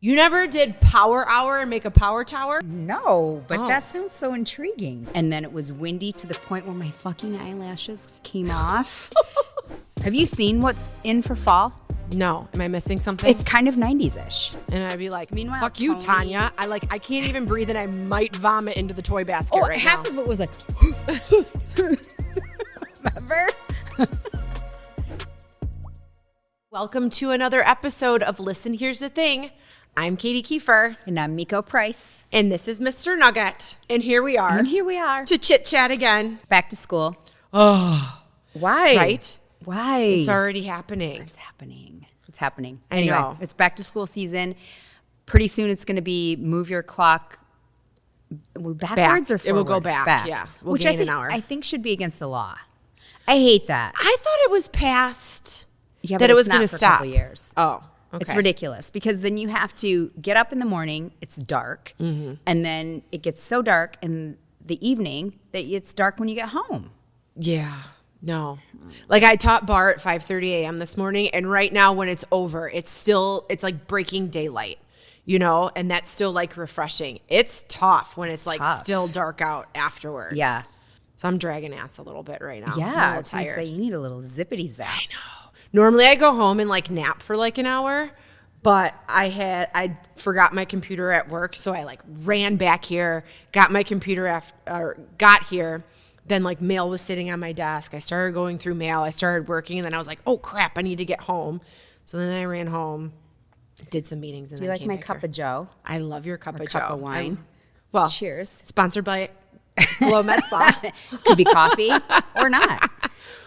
You never did power hour and make a power tower? No, but that sounds so intriguing. And then it was windy to the point where my fucking eyelashes came off. Have you seen what's in for fall? No. Am I missing something? It's kind of 90s-ish. And I'd be like, Meanwhile, fuck you, Tony- Tanya. I can't even breathe and I might vomit into the toy basket right now. Half of it was like, remember? Welcome to another episode of Listen, Here's the Thing. I'm Katie Kiefer. And I'm Meko Price. And this is Mr. Nugget. And here we are. To chit-chat again. Back to school. Oh. Why? Right? Why? It's already happening. It's happening. I Anyway, know. it's back to school season. Pretty soon it's going to be move your clock backwards or forward? It will go back. Yeah. We'll Which gain an hour. I think should be against the law. I hate that. I thought it was passed. Yeah, that but it was going to stop. a couple years. Oh, okay. It's ridiculous because then you have to get up in the morning, it's dark, Mm-hmm. and then it gets so dark in the evening that it's dark when you get home. Yeah. No. Like I taught bar at 5:30 a.m. this morning, and right now when it's over, it's like breaking daylight, you know, and that's still like refreshing. It's tough when it's like tough. still dark out afterwards. Yeah. So I'm dragging ass a little bit right now. Yeah, I'm a I little was going to tired. say you need a little zippity zap. I know. Normally I go home and like nap for like an hour, but I forgot my computer at work, so I like ran back here, got my computer got here. Then like mail was sitting on my desk. I started going through mail. I started working, and then I was like, "Oh crap, I need to get home." So then I ran home, did some meetings, and Do you then like came my back cup here. of joe? I love your cup of joe. Cup of wine. Well, Cheers. Sponsored by Glow Med Spa. Could be coffee or not.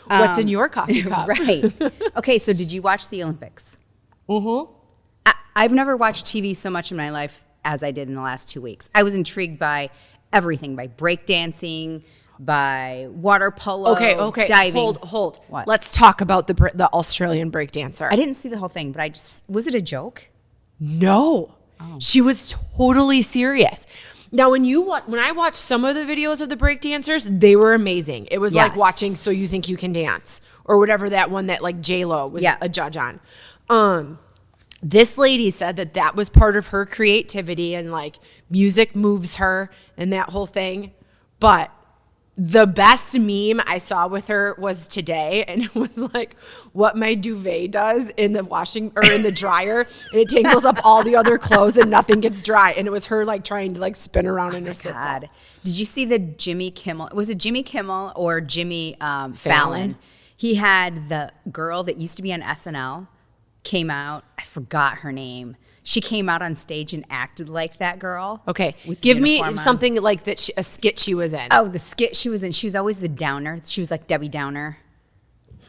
What's in your coffee cup? Right. Okay, so did you watch the Olympics? Mm-hmm. I've never watched TV so much in my life as I did in the last 2 weeks. I was intrigued by everything, by breakdancing, by water polo, Okay. diving. Hold. What? Let's talk about the Australian breakdancer. I didn't see the whole thing, but was it a joke? No. Oh. She was totally serious. Now, when I watched some of the videos of the breakdancers, they were amazing. It was like Yes. watching So You Think You Can Dance or whatever that one that like J-Lo was a judge on. This lady said that was part of her creativity and like music moves her and that whole thing. But the best meme I saw with her was today, and it was like what my duvet does in the in the dryer, and it tangles up all the other clothes and nothing gets dry. And it was her like trying to like spin around in her circle. God. Did you see the Jimmy Kimmel? Was it Jimmy Kimmel or Jimmy Fallon? He had the girl that used to be on SNL came out. I forgot her name. She came out on stage and acted like that girl. Okay, with give me uniform on. something like that. A skit she was in. Oh, the skit she was in. She was always the downer. She was like Debbie Downer.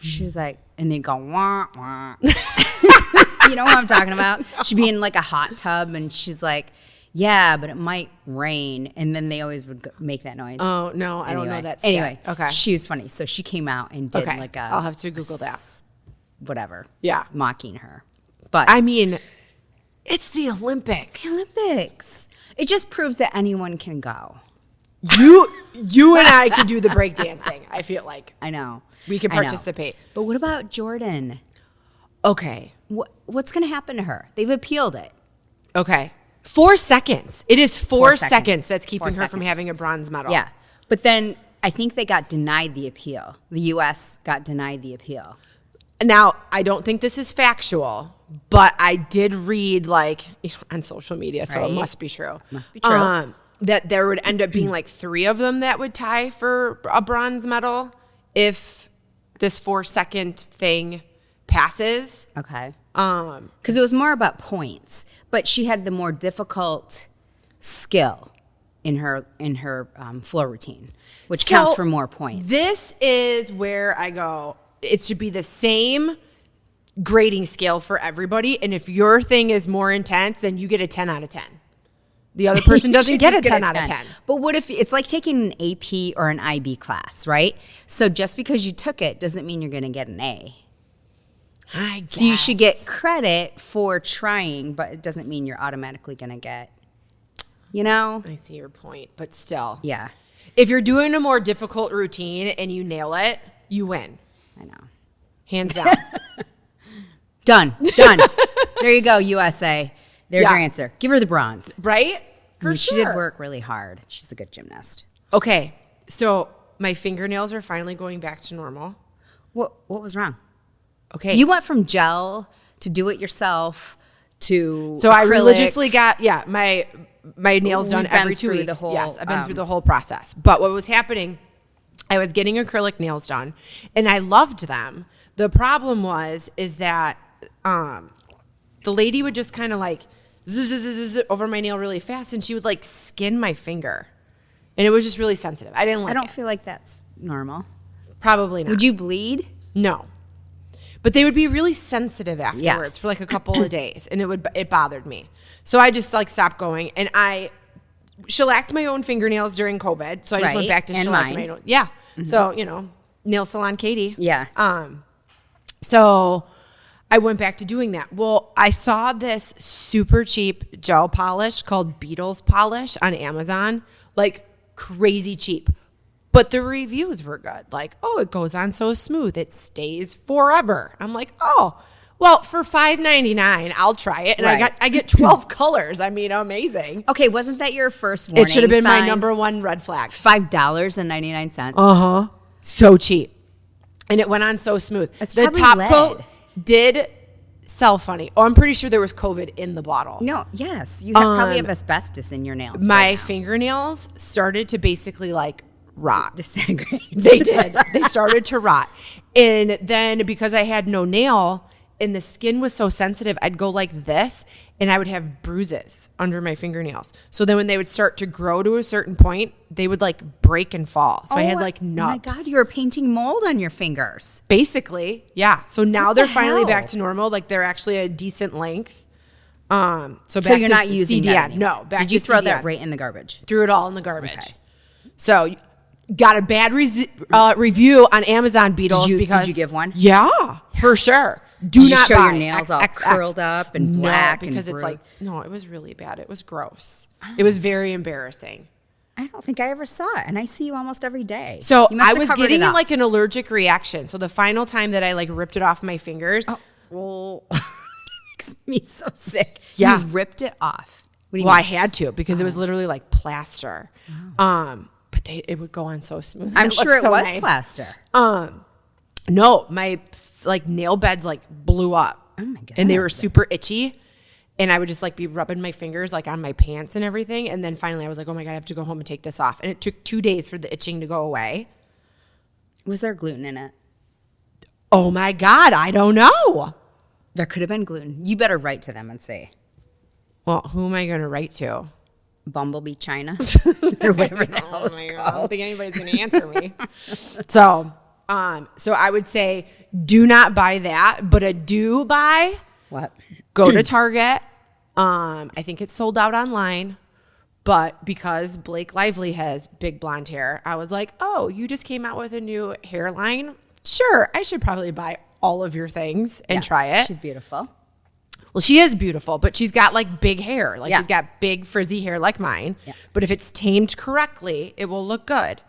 She was like, and they'd go, wah, wah. You know what I'm talking about? She'd be in like a hot tub and she's like, yeah, but it might rain. And then they always would make that noise. Oh, no, I don't know that skit. Anyway, okay. She was funny. So she came out and did like a. I'll have to Google that. Whatever. Yeah. Mocking her. But I mean, it's the Olympics. the Olympics. It just proves that anyone can go. You and I could do the breakdancing, I feel like. I know. We can I know. participate. But what about Jordan? Okay. What's going to happen to her? They've appealed it. Okay. 4 seconds. It is 4 seconds. seconds that's keeping 4 her from seconds. having a bronze medal. Yeah. But then I think they got denied the appeal. The U.S. got denied the appeal. Now, I don't think this is factual, but I did read like on social media, so Right. it must be true. Must be true. That there would end up being like 3 of them that would tie for a bronze medal if this 4-second thing passes. Okay. Because it was more about points, but she had the more difficult skill in her floor routine, which counts for more points. This is where I go, it should be the same grading scale for everybody. And if your thing is more intense, then you get a 10 out of 10. The other person doesn't get a 10 out of 10. But what if it's like taking an AP or an IB class, right? So just because you took it doesn't mean you're going to get an A. I guess. So you should get credit for trying, but it doesn't mean you're automatically going to get, you know? I see your point, but still. Yeah, If you're doing a more difficult routine and you nail it, you win. I know. Hands down. Done. There you go, USA. There's Yeah. your answer. Give her the bronze. Right? For She sure. did work really hard. She's a good gymnast. Okay, so my fingernails are finally going back to normal. What was wrong? Okay. You went from gel to do it yourself to So I acrylic. religiously got my nails done We've been every 2 through weeks. the whole, Yes, I've been through the whole process. But what was happening, I was getting acrylic nails done, and I loved them. The problem is that the lady would just kind of like zzz over my nail really fast, and she would like skin my finger, and it was just really sensitive. I didn't like it. I don't feel like that's normal. Probably not. Would you bleed? No. But they would be really sensitive afterwards for like a couple of days, and it bothered me. So I just like stopped going, and I shellacked my own fingernails during COVID. So I just went Right, back to and shellac mine. my own. Yeah. So, nail salon Katie. Yeah. So I went back to doing that. Well, I saw this super cheap gel polish called Beatles polish on Amazon, like crazy cheap. But the reviews were good. Like, oh, it goes on so smooth. It stays forever. I'm like, oh, well, for $5.99, I'll try it. And Right. I get 12 colors. I mean, amazing. Okay, wasn't that your first warning It should have been my sign? number one red flag. $5.99. Uh-huh. So cheap. And it went on so smooth. That's the probably top lead. coat did sell funny. Oh, I'm pretty sure there was COVID in the bottle. No, yes. You probably have asbestos in your nails. My right now. fingernails started to basically like rot. Disintegrate. They did. They started to rot. And then because I had no nail and the skin was so sensitive, I'd go like this and I would have bruises under my fingernails. So then when they would start to grow to a certain point, they would like break and fall. So I had like nubs. Oh my God, you were painting mold on your fingers. Basically, yeah. So now What they're the finally hell? back to normal. Like they're actually a decent length. So So back you're to not using CDN. that anymore. No, back Did you to throw CDN. that right in the garbage? Threw it all in the garbage. Okay. So got a bad review on Amazon Beetles. Did because you give one? Yeah, for sure. Do Did you not show your buy nails all XXX. curled up and black and because it's like bruised? no, it was really bad. It was gross. It was very embarrassing. I don't think I ever saw it, and I see you almost every day. So You must I have was covered getting it up. like an allergic reaction. So the final time that I like ripped it off my fingers, well, makes me so sick. Yeah. You ripped it off. What do you well, I mean? had to because it was literally like plaster. But it would go on so smooth. I'm It sure looked it so was nice. plaster. No, my like nail beds like blew up. Oh my And they God. were super itchy. And I would just like be rubbing my fingers like on my pants and everything. And then finally I was like, oh my God, I have to go home and take this off. And it took 2 days for the itching to go away. Was there gluten in it? Oh my God, I don't know. There could have been gluten. You better write to them and say, Well, who am I going to write to? Bumblebee China or whatever the hell Oh my it's God, I don't called. think anybody's going to answer me. So I would say do not buy that, but a do buy, What? go to Target. I think it's sold out online. But because Blake Lively has big blonde hair, I was like, oh, you just came out with a new hairline? Sure, I should probably buy all of your things and try it. She's beautiful. Well, she is beautiful, but she's got like big hair. Like Yeah. she's got big frizzy hair like mine. Yeah. But if it's tamed correctly, it will look good.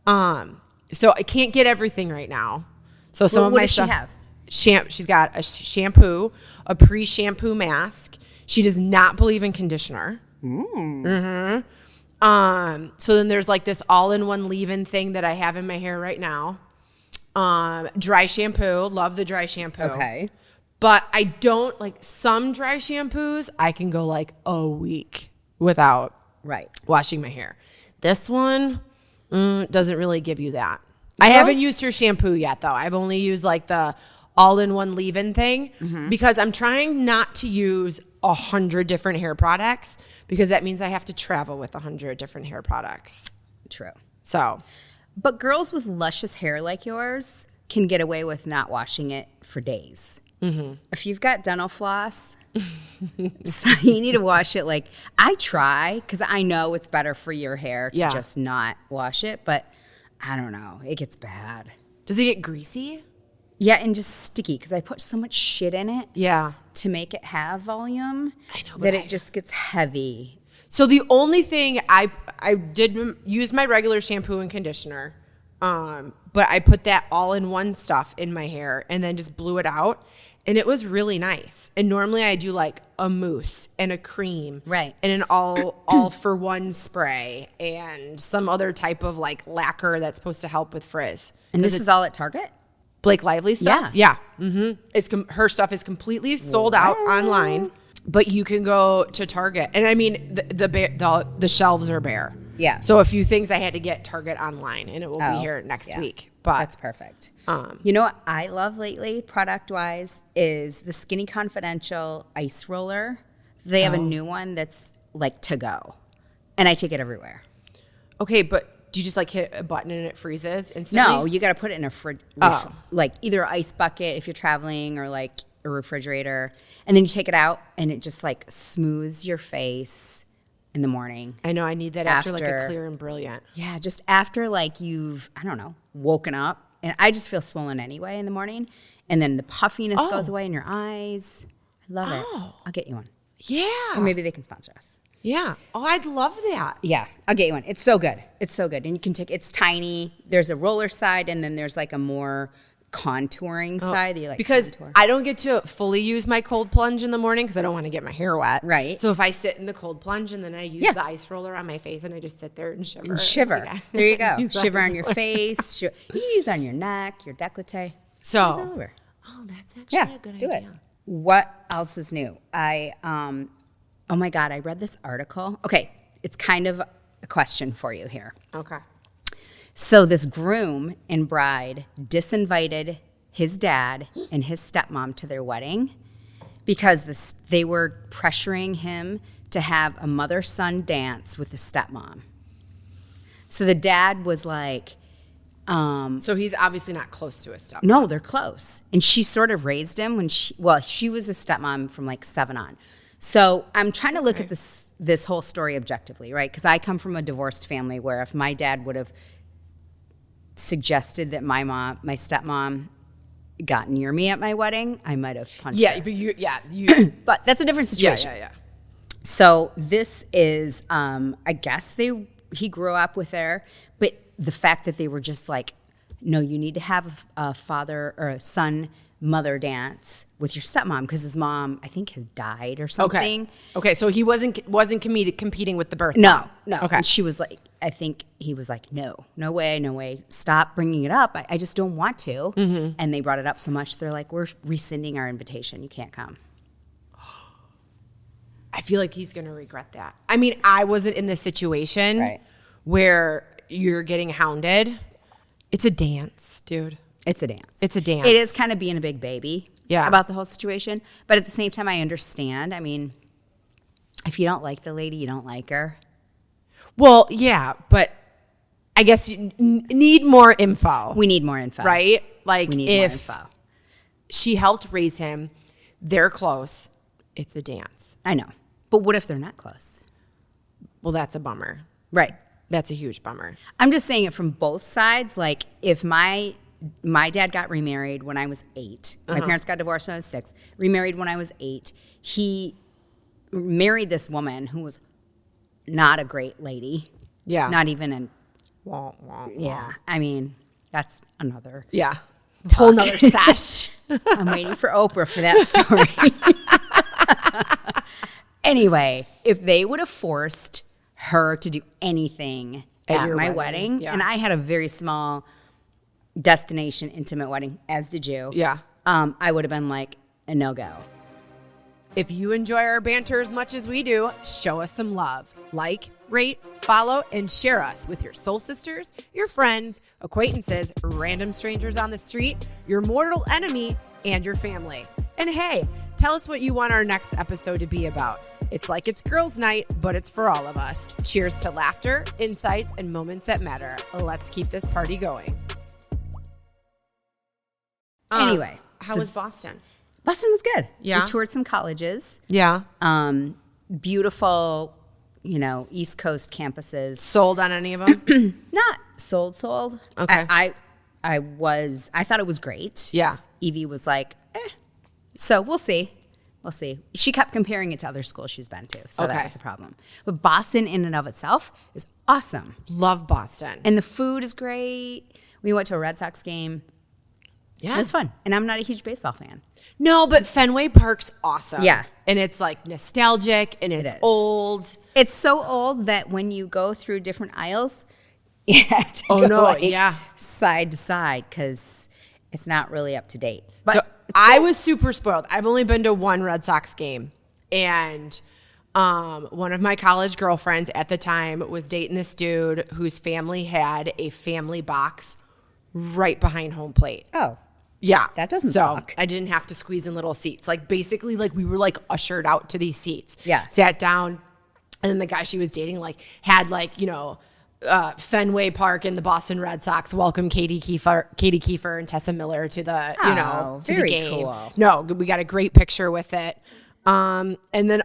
So I can't get everything right now. So some of what my does she stuff. have? She's got a shampoo, a pre-shampoo mask. She does not believe in conditioner. So then there's like this all-in-one leave-in thing that I have in my hair right now. Dry shampoo, love the dry shampoo. Okay. But I don't like some dry shampoos. I can go like a week without Right. washing my hair. This one doesn't really give you that. I haven't used her shampoo yet though. I've only used like the all-in-one leave-in thing because I'm trying not to use 100 different hair products because that means I have to travel with 100 different hair products. True. So But girls with luscious hair like yours can get away with not washing it for days. Mm-hmm. If you've got dental floss, so you need to wash it. Like I try because I know it's better for your hair to Yeah. just not wash it, but I don't know. It gets bad. does it get greasy? Yeah, and just sticky because I put so much shit in it Yeah. to make it have volume I know, but that it just gets heavy. So the only thing I did use my regular shampoo and conditioner, But I put that all in one stuff in my hair and then just blew it out. And it was really nice. And normally I do like a mousse and a cream. Right. And an all for one spray and some other type of like lacquer that's supposed to help with frizz. And this is all at Target? Blake Lively stuff? Yeah. Her stuff is completely sold out online, but you can go to Target. And I mean, the shelves are bare. Yeah. So a few things I had to get Target online, and it will be here next week. But that's perfect. You know what I love lately, product-wise, is the Skinny Confidential ice roller. They have a new one that's like to go, and I take it everywhere. Okay, but do you just like hit a button and it freezes instantly? No, you got to put it in a fridge, like either an ice bucket if you're traveling, or like a refrigerator, and then you take it out, and it just like smooths your face in the morning. I know, I need that after like a Clear and Brilliant. Yeah, just after like you've, I don't know, woken up. And I just feel swollen anyway in the morning. And then the puffiness goes away in your eyes. I love it. I'll get you one. Yeah. Or maybe they can sponsor us. Yeah. Oh, I'd love that. Yeah, I'll get you one. It's so good. It's so good. And you can take, it's tiny. There's a roller side, and then there's like a more contouring side that you like because contour. I don't get to fully use my cold plunge in the morning because I don't want to get my hair wet. Right. So if I sit in the cold plunge and then I use the ice roller on my face and I just sit there and shiver. Like, there you go. Shiver on your face. You can use on your neck, your décolleté. So. All over. Oh, that's actually a good idea. Do it. What else is new? Oh my God, I read this article. Okay, it's kind of a question for you here. Okay. So this groom and bride disinvited his dad and his stepmom to their wedding because they were pressuring him to have a mother-son dance with the stepmom. So the dad was like... so he's obviously not close to his stepmom. No, they're close. And she sort of raised him when she was a stepmom from like 7 on. So I'm trying to look at this whole story objectively, right? Because I come from a divorced family where if my dad would have suggested that my stepmom got near me at my wedding, I might have punched her. But but that's a different situation. Yeah. So this is, I guess he grew up with her, but the fact that they were just like, no, you need to have a father or a son mother dance with your stepmom because his mom, I think, has died or something. Okay. So he wasn't competing with the birth. No. Okay. And she was like, I think he was like, no way. Stop bringing it up. I just don't want to. Mm-hmm. And they brought it up so much. They're like, we're rescinding our invitation. You can't come. I feel like he's going to regret that. I mean, I wasn't in this situation where you're getting hounded. It's a dance, dude. It's a dance. It's a dance. It is kind of being a big baby about the whole situation. But at the same time, I understand. I mean, if you don't like the lady, you don't like her. Well, yeah, but I guess you need more info. We need more info. Right? Like, we need if more info. She helped raise him, they're close, it's a dance. I know. But what if they're not close? Well, that's a bummer. Right. That's a huge bummer. I'm just saying it from both sides. Like, if my dad got remarried when I was 8. My parents got divorced when I was 6. Remarried when I was 8. He married this woman who was not a great lady. Yeah. Not even an... Wah, wah, wah. Yeah. I mean, that's another... Yeah. Whole nother sash. I'm waiting for Oprah for that story. Anyway, if they would have forced her to do anything at my wedding, and I had a very small... destination intimate wedding, as did you. Yeah. I would have been like a no-go. If you enjoy our banter as much as we do, show us some love. Like, rate, follow, and share us with your soul sisters, your friends, acquaintances, random strangers on the street, your mortal enemy, and your family. And hey, tell us what you want our next episode to be about. It's like it's girls' night, but it's for all of us. Cheers to laughter, insights, and moments that matter. Let's keep this party going. Anyway. How was Boston? Boston was good. Yeah. We toured some colleges. Yeah. Beautiful, East Coast campuses. Sold on any of them? Not sold. Okay. I thought it was great. Yeah. Evie was like, So we'll see. We'll see. She kept comparing it to other schools she's been to, so Okay. that was the problem. But Boston in and of itself is awesome. Love Boston. And the food is great. We went to a Red Sox game. Yeah. It was fun. And I'm not a huge baseball fan. No, but Fenway Park's awesome. Yeah. And it's like nostalgic and it's is. old. It's so old that when you go through different aisles, you have to Oh, go no, like yeah. side to side because it's not really up to date. But So I was super spoiled. I've only been to one Red Sox game. And one of my college girlfriends at the time was dating this dude whose family had a family box right behind home plate. oh, Yeah. That doesn't so suck. I didn't have to squeeze in little seats. Like basically like we were like ushered out to these seats. Yeah. Sat down and then the guy she was dating like had like, you know, Fenway Park and the Boston Red Sox welcome Katie Kiefer and Tessa Miller to the, you know, to the very game. cool. No, we got a great picture with it. And then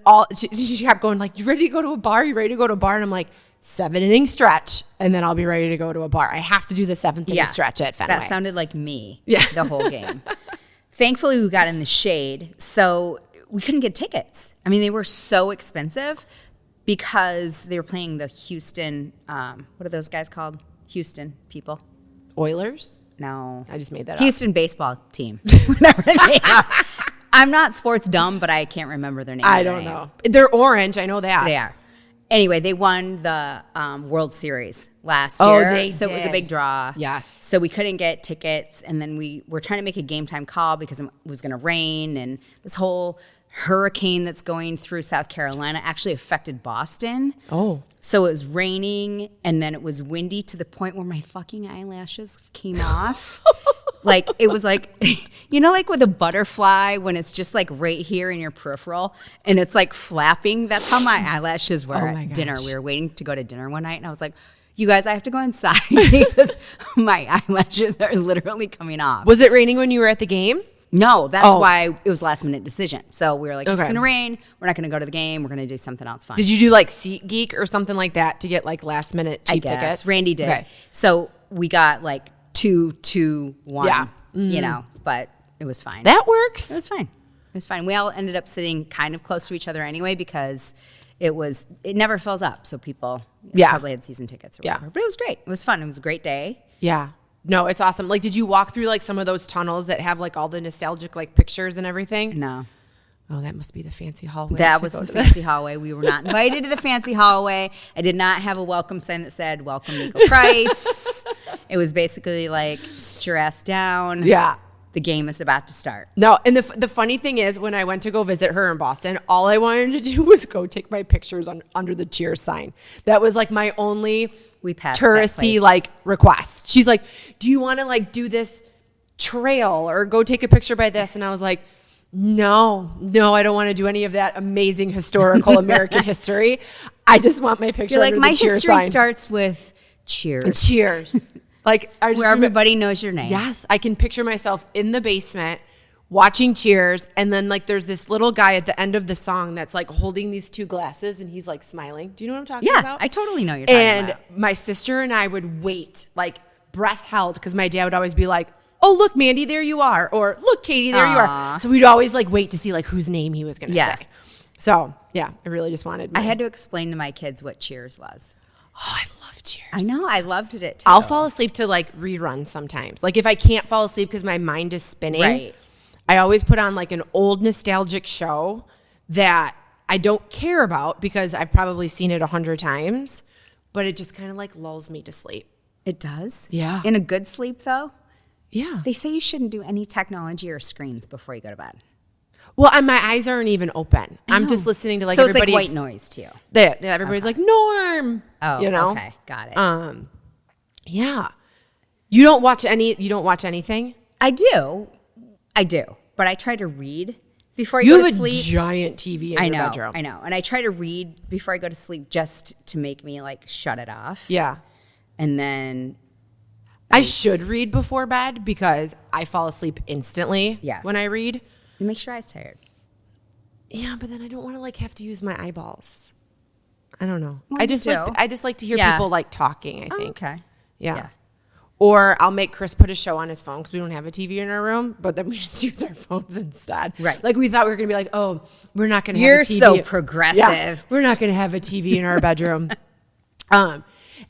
she kept going like, you ready to go to a bar? You ready to go to a bar? And I'm like, 7-inning stretch, and then I'll be ready to go to a bar. I have to do the 7th-inning stretch at Fenway. That sounded like me Yeah. the whole game. Thankfully, we got in the shade, so we couldn't get tickets. I mean, they were so expensive because they were playing the Houston, what are those guys called? Houston people. Oilers? No. I just made that up. Houston baseball team. Whatever they are. I'm not sports dumb, but I can't remember their name. I don't know. They're orange. I know that. They are. Anyway, they won the World Series last Oh, year. they so it was a did. big draw. Yes. So we couldn't get tickets. And then we were trying to make a game time call because it was going to rain. And this whole hurricane that's going through South Carolina actually affected Boston. Oh. So it was raining and then it was windy to the point where my fucking eyelashes came off. Like, it was like, you know, like with a butterfly when it's just like right here in your peripheral and it's like flapping. That's how my eyelashes were Oh my at dinner. gosh. We were waiting to go to dinner one night and I was like, you guys, I have to go inside because my eyelashes are literally coming off. Was it raining when you were at the game? No, that's Oh. why it was last minute decision. So we were like, it's Okay. going to rain. We're not going to go to the game. We're going to do something else fun. Did you do like SeatGeek or something like that to get like last minute cheap I guess. tickets? Randy did. Okay. So we got like 2-2-1. Yeah. You know, but it was fine. That It works. was fine. It was fine. We all ended up sitting kind of close to each other anyway because it never fills up. So people probably had season tickets or Yeah. whatever. But it was great. It was fun. It was a great day. Yeah. No, it's awesome. Like, did you walk through like some of those tunnels that have like all the nostalgic like pictures and everything? No. Oh, that must be the fancy hallway. That to was go the to fancy hallway. We were not invited to the fancy hallway. I did not have a welcome sign that said, welcome Meko Price. It was basically like, sit your ass down. Yeah. The game is about to start. No, and the funny thing is, when I went to go visit her in Boston, all I wanted to do was go take my pictures under the Cheers sign. That was like my only We passed that touristy place. like request. She's like, "Do you want to like do this trail or go take a picture by this?" And I was like, "No, I don't want to do any of that amazing historical American history. I just want my picture." You're like, under my the Cheers history sign." starts with cheers. Cheers. Like I just Where everybody knows your name. Yes, I can picture myself in the basement watching Cheers, and then like there's this little guy at the end of the song that's like holding these two glasses, and he's like smiling. Do you know what I'm talking Yeah, about? I totally know what you're talking And about. my sister and I would wait, like breath held, because my dad would always be like, "Oh, look, Mandy, there you are," or "Look, Katie, there you are." Aw. So we'd always like wait to see like whose name he was going to Yeah. say. So yeah, I really just wanted. I had to explain to my kids what cheers was. Oh, I love Cheers. I know. I loved it too. I'll fall asleep to like reruns sometimes. Like if I can't fall asleep because my mind is spinning, Right. I always put on like an old nostalgic show that I don't care about because I've probably seen it 100 times, but it just kind of like lulls me to sleep. It does? Yeah. In a good sleep, though? Yeah. They say you shouldn't do any technology or screens before you go to bed. Well, and my eyes aren't even open. I'm know. just listening to like so it's everybody. like white noise to you. Everybody's like Norm. Oh, you know. okay. Got it. Yeah. You don't watch anything. I do. But I try to read before I You go have to a sleep. giant TV in your bedroom. I know. And I try to read before I go to sleep just to make me like shut it off. Yeah. And then I should read before bed because I fall asleep instantly when I read. it makes your eyes tired. Yeah, but then I don't want to like have to use my eyeballs. I don't know. Well, I you just do. like to hear Yeah. people like talking, I think. Okay. Yeah. Yeah. Or I'll make Chris put a show on his phone because we don't have a TV in our room, but then we just use our phones instead. Right. Like we thought we were going to be like, oh, we're not going to have a TV. You're so progressive. Yeah, we're not going to have a TV in our bedroom.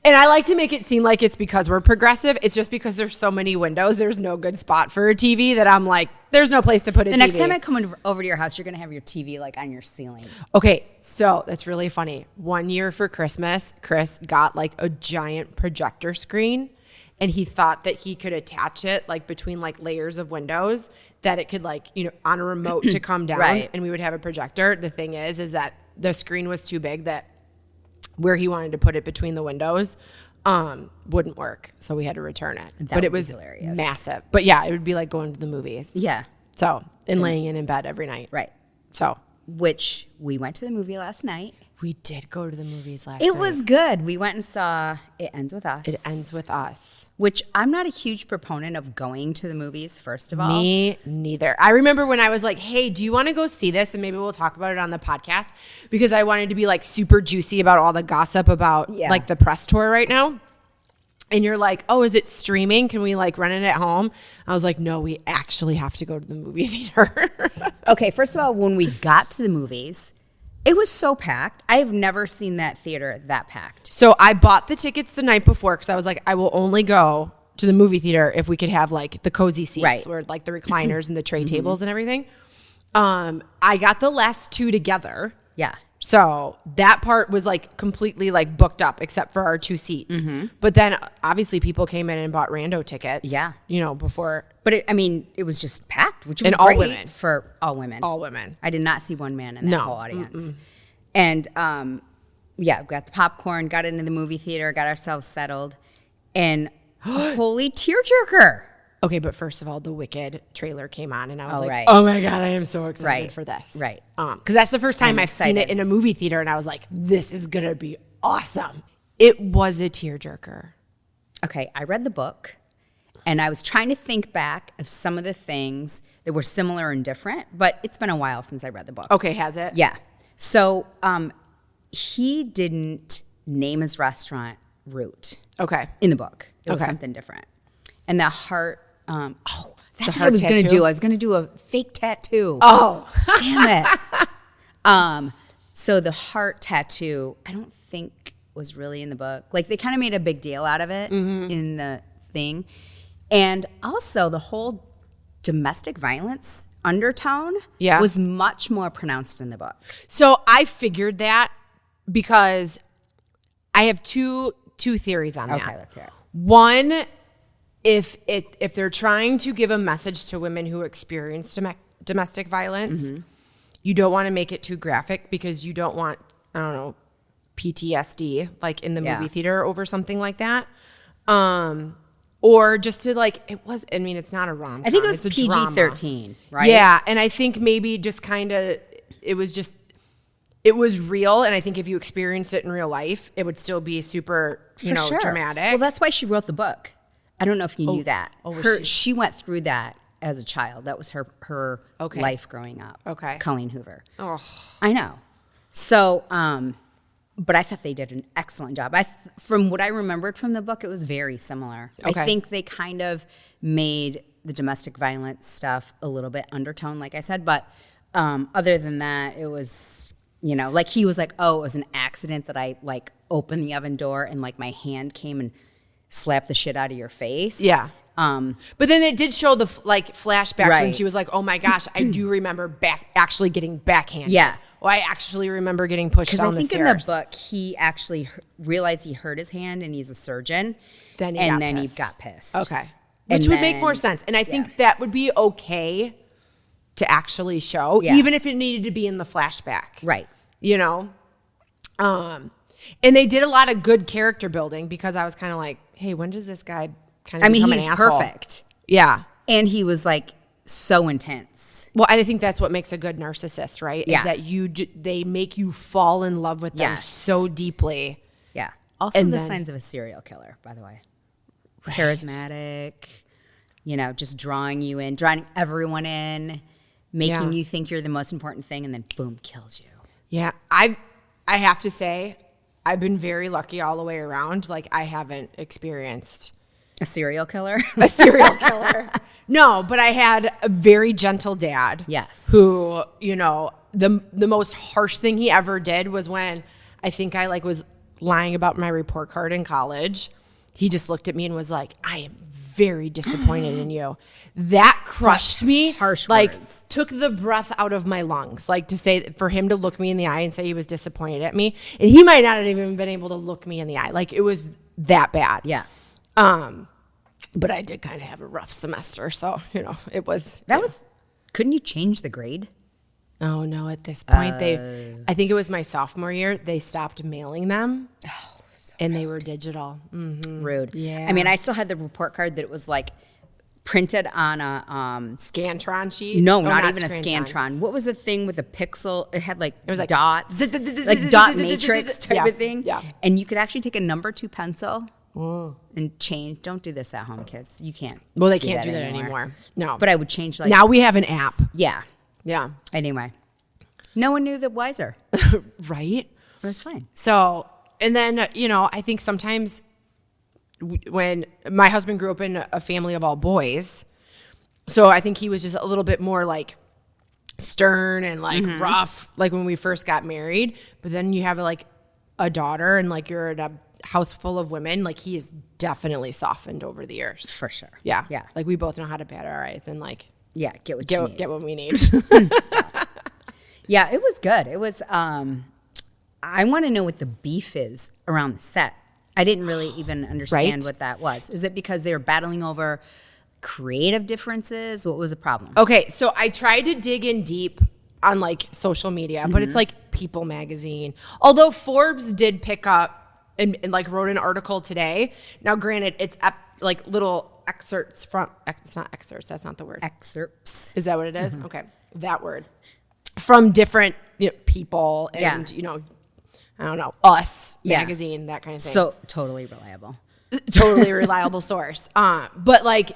And I like to make it seem like it's because we're progressive. It's just because there's so many windows. There's no good spot for a TV that I'm like, there's no place to put a TV. The next time I come over to your house, you're going to have your TV like on your ceiling. Okay, so that's really funny. One year for Christmas, Chris got like a giant projector screen, and he thought that he could attach it like between like layers of windows, that it could like, you know, on a remote to come down, Right. and we would have a projector. The thing is that the screen was too big, that where he wanted to put it between the windows wouldn't work, so we had to return it. But it was hilarious. massive. But yeah, it would be like going to the movies. Yeah. So, and laying in bed every night. Right. So, Which we went to the movie last night. we did go to the movies last It night. was good. We went and saw It Ends With Us. It Ends With Us. Which I'm not a huge proponent of going to the movies, first of all. Me neither. I remember when I was like, hey, do you want to go see this? And maybe we'll talk about it on the podcast, because I wanted to be like super juicy about all the gossip about like the press tour right now. And you're like, oh, is it streaming? Can we like run it at home? I was like, no, we actually have to go to the movie theater. Okay, first of all, when we got to the movies, it was so packed. I have never seen that theater that packed. So I bought the tickets the night before because I was like, I will only go to the movie theater if we could have like the cozy seats, Right. where like the recliners and the tray tables and everything. I got the last two together. Yeah. So that part was like completely like booked up except for our two seats. But then obviously people came in and bought rando tickets. Yeah. You know, before. But it was just packed, which was And all great women. for all women. All women. I did not see one man in that No. whole audience. And yeah, we got the popcorn, got into the movie theater, got ourselves settled, and holy tearjerker. Okay, but first of all, the Wicked trailer came on, and I was like, right. oh my God, I am so excited Right. for this. Right. Because that's the first time I'm I've seen it excited. in a movie theater, and I was like, this is going to be awesome. It was a tearjerker. Okay, I read the book, and I was trying to think back of some of the things that were similar and different, but it's been a while since I read the book. Okay, has it? Yeah. So he didn't name his restaurant Root Okay. in the book. It was Okay. something different. And the heart, that's what I heart was going to tattoo? do. I was going to do a fake tattoo. Oh. Damn it. So the heart tattoo, I don't think was really in the book. Like they kind of made a big deal out of it in the thing. And also the whole domestic violence undertone was much more pronounced in the book. So I figured that because I have two theories on that. Okay, let's hear it. One, if they're trying to give a message to women who experience domestic violence, you don't want to make it too graphic because you don't want, I don't know, PTSD like in the movie theater over something like that. Or just to like, it's not a rom-com. I think it was it's a drama. PG-13, right? Yeah, and I think maybe just kind of, it was real, and I think if you experienced it in real life, it would still be super, dramatic. Well, that's why she wrote the book. I don't know if you knew that. was She went through that as a child. That was her Okay. life growing up. Okay. Colleen Hoover. Oh. I know. So, but I thought they did an excellent job. From what I remembered from the book, it was very similar. Okay. I think they kind of made the domestic violence stuff a little bit undertone, like I said. But other than that, it was, like he was like, oh, it was an accident that I like opened the oven door and like my hand came and slapped the shit out of your face. Yeah. But then it did show the flashbacks when Right. she was like, oh my gosh, I do remember actually getting backhanded. Yeah. Well, I actually remember getting pushed Because down I think the in the stairs. book, he actually realized he hurt his hand and he's a surgeon. Then he got pissed. Okay. And Which would make then- more sense. And I think that would be okay to actually show, Yeah. even if it needed to be in the flashback. Right. And they did a lot of good character building because I was kind of like, hey, when does this guy kind of become an he's asshole? perfect. Yeah. And he was like so intense. Well, I think that's what makes a good narcissist, right? Yeah. Is that they make you fall in love with them Yes. so deeply. Yeah. Also And the then- signs of a serial killer, by the way. Right. Charismatic, just drawing you in, drawing everyone in, making you think you're the most important thing, and then boom, kills you. Yeah. I have to say, I've been very lucky all the way around. Like, I haven't experienced A serial killer? A serial killer. No, but I had a very gentle dad. Yes. Who, you know, the most harsh thing he ever did was when I think I like was lying about my report card in college. He just looked at me and was like, I am very disappointed in you. That crushed me. Harsh like words. Took the breath out of my lungs. Like to say, for him to look me in the eye and say he was disappointed at me. And he might not have even been able to look me in the eye. Like it was that bad. Yeah. But I did kind of have a rough semester. So, you know, it was. Couldn't you change the grade? Oh, no. At this point, I think it was my sophomore year, they stopped mailing them. Oh, so and they were digital. Mm-hmm. rude. Yeah. I mean, I still had the report card that it was like printed on a Scantron sheet? No, Oh, not even a Scantron. What was the thing with the pixel? It had like, it was like dots, like dot matrix type of thing. Yeah. And you could actually take a number 2 pencil and change. Don't do this at home, kids. You can't. Well, they can't do that anymore. No. But I would change like. Now we have an app. Yeah. Yeah. Anyway. No one knew the wiser. Right? It was fine. So, and then, you know, I think sometimes when my husband grew up in a family of all boys, so I think he was just a little bit more like stern and like rough, like when we first got married. But then you have like a daughter and like you're in a house full of women, like he is definitely softened over the years. For sure. Yeah. Yeah. Like we both know how to bat our eyes and like Get what you need. Get what we need. Yeah, it was good. It was, I want to know what the beef is around the set. I didn't really even understand what that was. Is it because they were battling over creative differences? What was the problem? Okay, so I tried to dig in deep on like social media, but it's like People magazine. Although Forbes did pick up and like wrote an article today. Now, granted, it's like little excerpts from, it's not excerpts, that's not the word. Excerpts. Is that what it is? Okay, that word. From different people and, you know, I don't know, Us magazine, that kind of thing. So totally reliable. Totally reliable source. But like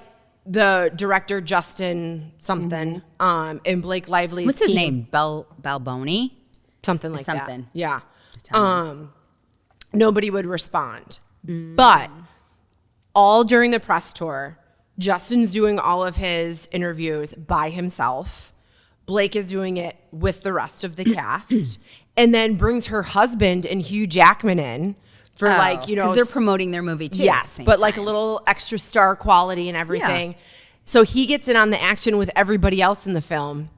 the director, Justin something, and Blake Lively's What's his name? Balboni? Something like something. that. Yeah. Nobody would respond. But all during the press tour, Justin's doing all of his interviews by himself. Blake is doing it with the rest of the cast, and then brings her husband and Hugh Jackman in for like, you know, because they're promoting their movie too. Yes, but like a little extra star quality and everything. Yeah. So he gets in on the action with everybody else in the film,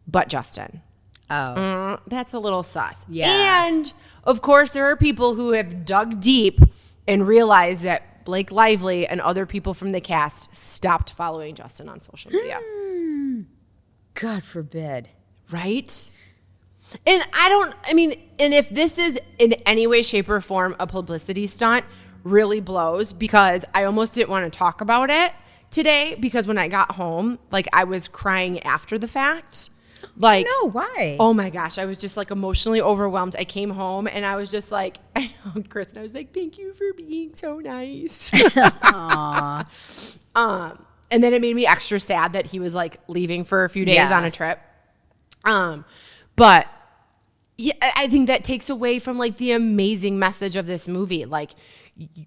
but Justin. Oh, that's a little sus. Yeah, and of course there are people who have dug deep and realized that Blake Lively and other people from the cast stopped following Justin on social media. God forbid. Right? And and if this is in any way, shape, or form a publicity stunt, really blows, because I almost didn't want to talk about it today, because when I got home, like I was crying after the fact. Like, no, why? Oh my gosh, I was just like emotionally overwhelmed. I came home and I was just like, I know, Chris, and I was like, thank you for being so nice. And then it made me extra sad that he was like leaving for a few days on a trip. But yeah, I think that takes away from like the amazing message of this movie. Like,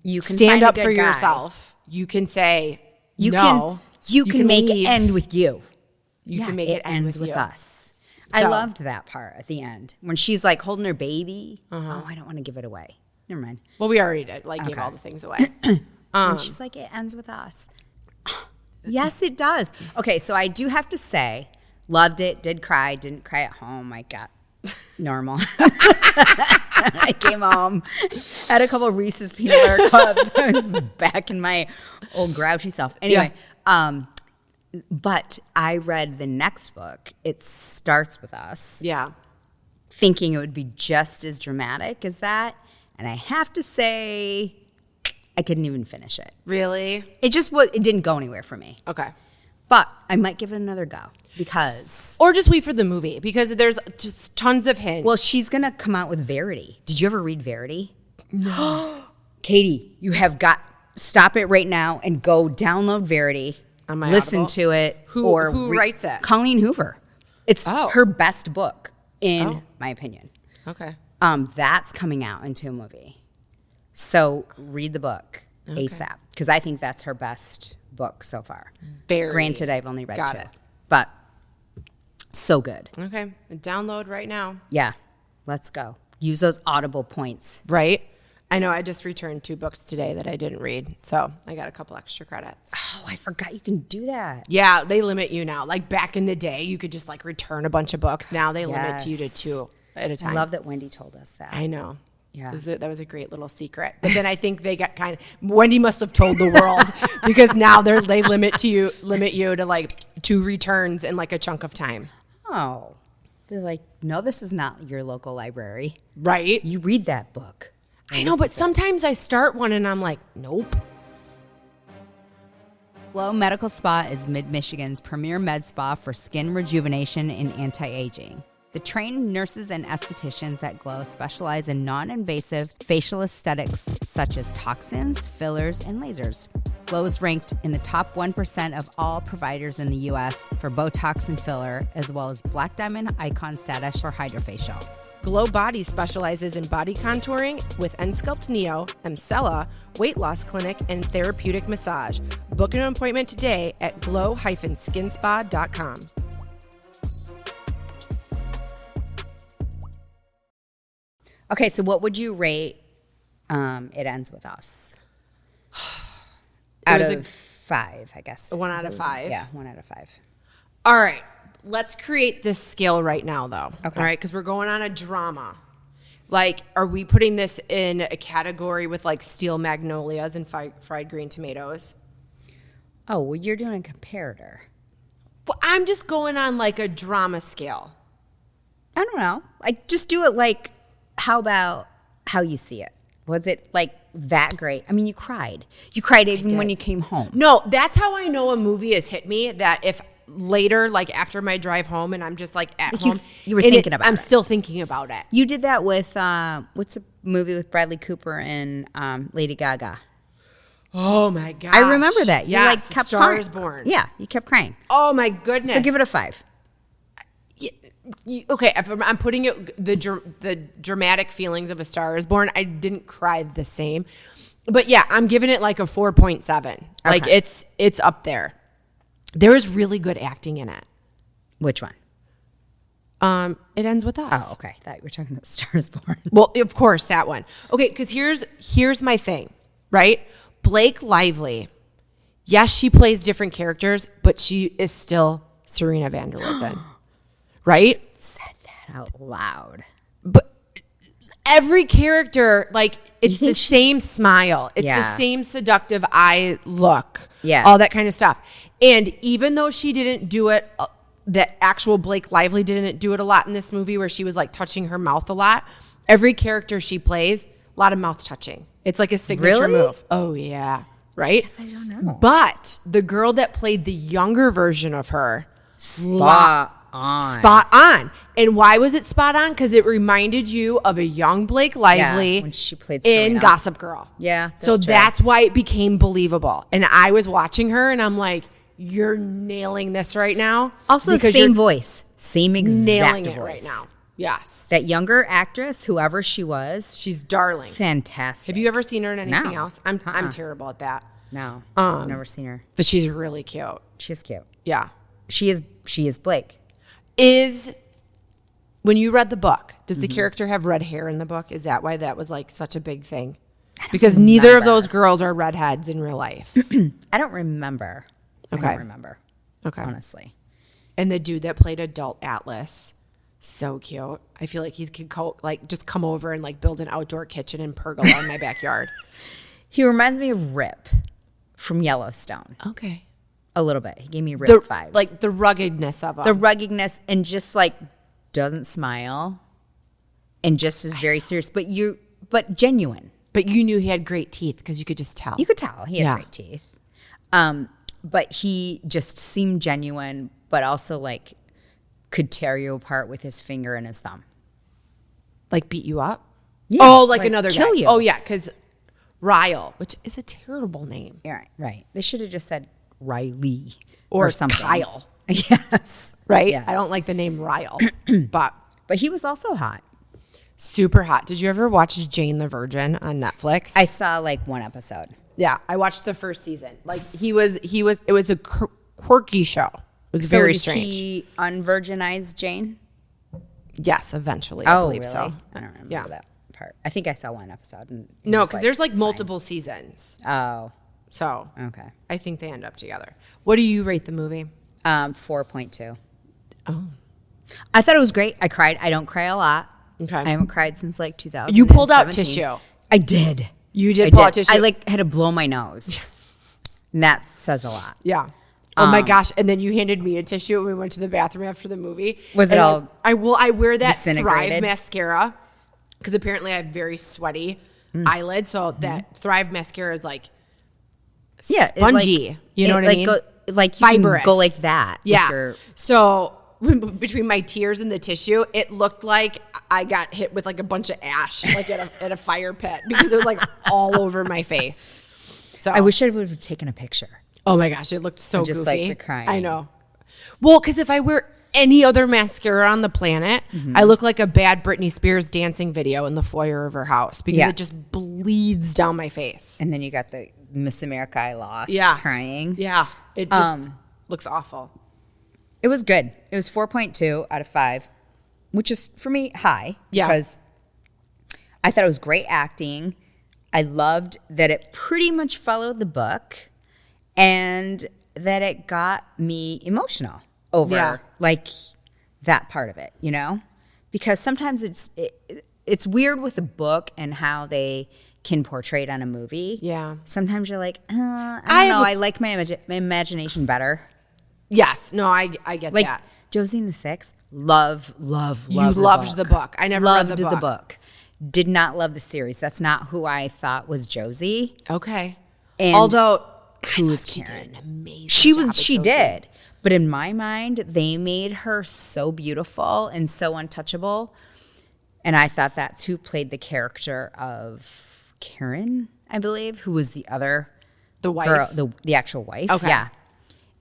you can stand up for guy. Yourself. You can say you no. You can make leave. it end with you. You can make it end ends with you. us. So. I loved that part at the end when she's like holding her baby. Oh, I don't want to give it away. Never mind. Well, we already did. Like, gave all the things away. And she's like, it ends with us. Yes, it does. Okay, so I do have to say, loved it, did cry, didn't cry at home. I got normal. I came home, had a couple of Reese's peanut butter cups. I was back in my old grouchy self. Anyway, but I read the next book. It starts with us. Yeah. Thinking it would be just as dramatic as that. And I have to say, I couldn't even finish it. Really? It just was. It didn't go anywhere for me. Okay. But I might give it another go because. Or just wait for the movie, because there's just tons of hints. Well, she's gonna come out with Verity. Did you ever read Verity? No. Katie, you have got. Stop it right now and go download Verity. On my listen Audible? to it. Who writes it? Colleen Hoover. It's her best book, in my opinion. Okay. That's coming out into a movie. So read the book ASAP, because I think that's her best book so far. Very. Granted, I've only read Got 2, it. but so good. Okay. Download right now. Yeah, let's go. Use those Audible points. Right? I know I just returned 2 books today that I didn't read, so I got a couple extra credits. Oh, I forgot you can do that. Yeah, they limit you now. Like back in the day, you could just like return a bunch of books. Now they limit you to 2 at a time. I love that Wendy told us that. I know. Yeah. That was a great little secret. But then I think they got Wendy must have told the world because now they limit you to like 2 returns in like a chunk of time. Oh. They're like, no, this is not your local library. Right? You read that book. I know, but sometimes I start one and I'm like, nope. Glow Medical Spa is Mid-Michigan's premier med spa for skin rejuvenation and anti-aging. The trained nurses and estheticians at Glow specialize in non-invasive facial aesthetics such as toxins, fillers, and lasers. Glow is ranked in the top 1% of all providers in the U.S. for Botox and filler, as well as Black Diamond Icon status for Hydrofacial. Glow Body specializes in body contouring with Ensculpt Neo, Emcella, weight loss clinic, and therapeutic massage. Book an appointment today at glow-skinspa.com. Okay, so what would you rate It Ends With Us? Out of 5, I guess. A 1 out of 5? Yeah, 1 out of 5. All right. Let's create this scale right now, though. Okay. All right, because we're going on a drama. Like, are we putting this in a category with, like, steel magnolias and fried green tomatoes? Oh, well, you're doing a comparator. Well, I'm just going on, like, a drama scale. I don't know. Like, just do it like, how about how you see it? Was it, like, that great? I mean, you cried. You cried even when you came home. No, that's how I know a movie has hit me, that if later, like after my drive home and I'm just like at home. You were thinking about it. I'm still thinking about it. You did that with, what's the movie with Bradley Cooper and Lady Gaga? Oh my gosh. I remember that. You yes, kept Star crying. is Born. Yeah, you kept crying. Oh my goodness. So give it a 5. Okay, if I'm putting it the dramatic feelings of A Star is Born, I didn't cry the same. But yeah, I'm giving it like a 4.7. Like it's up there. There is really good acting in it. Which one? It Ends With Us. Oh, okay. Thought you were talking about Star is Born. Well, of course, that one. Okay, because here's my thing, right? Blake Lively, yes, she plays different characters, but she is still Serena van der Woodsen, right? Said that out loud. But every character, like, it's the same smile. It's the same seductive eye look. Yeah. All that kind of stuff. And even though she didn't do it, the actual Blake Lively didn't do it a lot in this movie where she was like touching her mouth a lot. Every character she plays, a lot of mouth touching. It's like a signature move. Oh, yeah. Right? Yes, I don't know. But the girl that played the younger version of her, Spot on. And why was it spot on? Because it reminded you of a young Blake Lively when she played in Serena. Gossip Girl. Yeah. So true. that's why it became believable. And I was watching her and I'm like, you're nailing this right now. Also, same voice. Same exact nailing voice. it right now. Yes. That younger actress, whoever she was, She's darling. fantastic. Have you ever seen her in anything No. else? I'm terrible at that. No, I've never seen her. But she's really cute. She's cute. Yeah. She is Blake. When you read the book, does the character have red hair in the book? Is that why that was like such a big thing? Because neither of those girls are redheads in real life. I don't remember. Okay. I don't remember. Okay. Honestly. And the dude that played Adult Atlas, so cute. I feel like he could just come over and like build an outdoor kitchen and pergola in my backyard. He reminds me of Rip from Yellowstone. Okay. A little bit. He gave me Rip vibes. Like the ruggedness of him. The ruggedness and just like doesn't smile and just is very serious, but genuine. But you knew he had great teeth because you could just tell. You could tell he had great teeth. But he just seemed genuine, but also like could tear you apart with his finger and his thumb. Like beat you up? Yeah, Oh, like another kill guy. you. Oh, yeah, because Ryle, which is a terrible name. Yeah, right. They should have just said Riley Or something. Kyle. Yes. Right? Yes. I don't like the name Ryle. But he was also hot. super hot. Did you ever watch Jane the Virgin on Netflix? I saw like one episode. Yeah, I watched the first season. Like it was a quirky show. It was very strange. He unvirginized Jane? Yes, eventually. I believe really? so. I don't remember that part. I think I saw one episode. And No, because there's like multiple seasons. Oh. So Okay. I think they end up together. What do you rate the movie? 4.2. Oh. I thought it was great. I cried. I don't cry a lot. Okay. I haven't cried since like 2000. You pulled out tissue. I did. You did pull out tissue? I like had to blow my nose. And that says a lot. Yeah. Oh my gosh! And then you handed me a tissue when we went to the bathroom after the movie. Was it all? I wear that disintegrated? Thrive mascara because apparently I have very sweaty eyelids. So that Thrive mascara is like spongy. You know what I mean? Like you fibrous. Can go like that. Yeah. So between my tears and the tissue, it looked like I got hit with like a bunch of ash, like at a fire pit, because it was like all over my face. So I wish I would have taken a picture. Oh my gosh, it looked so just goofy. like crying. I know. Well, because if I wear any other mascara on the planet, I look like a bad Britney Spears dancing video in the foyer of her house because it just bleeds down my face. And then you got the Miss America I lost crying. Yeah, it just looks awful. It was good. It was 4.2 out of 5, which is for me high because I thought it was great acting. I loved that it pretty much followed the book. And that it got me emotional over like that part of it, you know, because sometimes it's weird with a book and how they can portray it on a movie. Yeah. Sometimes you're like, I don't know. I like my imagination better. Yes. No, I get like, that. Josie and the Six, love. You loved the book. I never loved read the book. Did not love the series. That's not who I thought was Josie. Okay. And although who was Karen? She did an amazing job. She did. But in my mind, they made her so beautiful and so untouchable. And I thought that too played the character of Karen, I believe, who was the wife, girl, the actual wife. Okay. Yeah.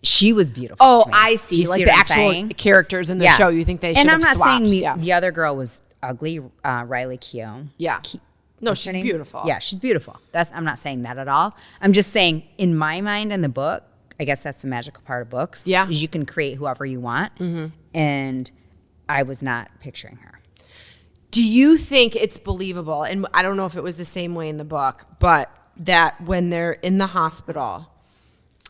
She was beautiful. Oh, I see. Like the actual characters in the show, you think they should have swapped. And I'm not saying the other girl was ugly, Riley Keough. Yeah. No, she's beautiful. Yeah, she's beautiful. I'm not saying that at all. I'm just saying, in my mind, in the book, I guess that's the magical part of books. Yeah, is you can create whoever you want, and I was not picturing her. Do you think it's believable? And I don't know if it was the same way in the book, but that when they're in the hospital,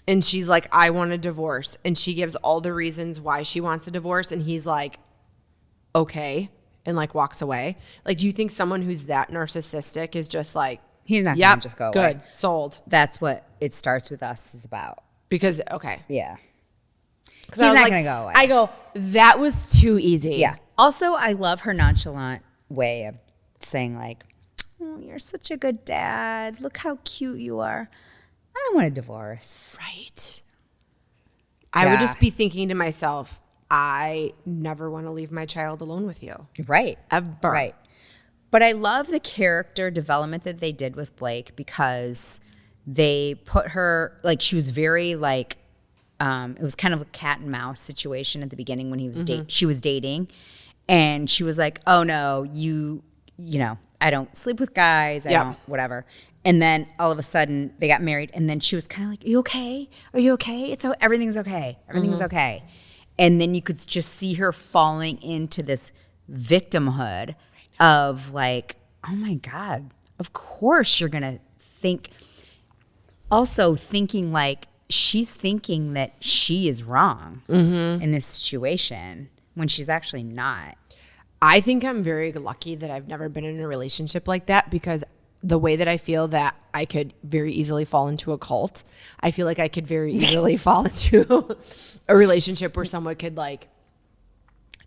and she's like, "I want a divorce," and she gives all the reasons why she wants a divorce, and he's like, "Okay." And like walks away. Like, do you think someone who's that narcissistic is just like, he's not gonna just go away? Good, sold. That's what It Starts With Us is about. Because yeah, he's not gonna go away. I go, that was too easy. Yeah. Also, I love her nonchalant way of saying like, "Oh, you're such a good dad. Look how cute you are. I don't want a divorce." Right. I would just be thinking to myself, I never want to leave my child alone with you. Right. Ever. Right. But I love the character development that they did with Blake because they put her, like, she was very, like, it was kind of a cat and mouse situation at the beginning when he was she was dating. And she was like, "Oh, no, you know, I don't sleep with guys. I don't, whatever." And then all of a sudden they got married. And then she was kind of like, "Are you okay? Are you okay? Everything's okay. Everything's okay." And then you could just see her falling into this victimhood of like, oh my God, of course you're going to think. Also thinking like she's thinking that she is wrong in this situation when she's actually not. I think I'm very lucky that I've never been in a relationship like that because the way that I feel that I could very easily fall into a cult, I feel like I could very easily fall into a relationship where someone could like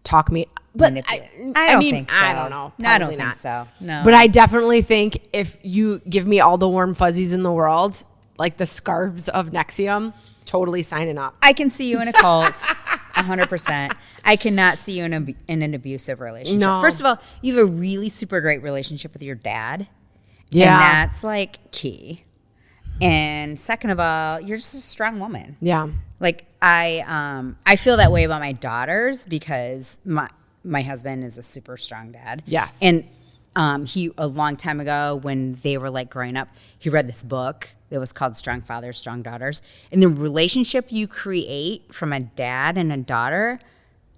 talk me. But I don't think so. I don't know. No, I don't think so. No. But I definitely think if you give me all the warm fuzzies in the world, like the scarves of Nexium, totally signing up. I can see you in a cult. 100%. I cannot see you in an abusive relationship. No. First of all, you have a really super great relationship with your dad. Yeah. And that's like key. And second of all, you're just a strong woman. Yeah. Like I feel that way about my daughters because my husband is a super strong dad. Yes. And he a long time ago when they were like growing up, he read this book that was called Strong Fathers, Strong Daughters. And the relationship you create from a dad and a daughter,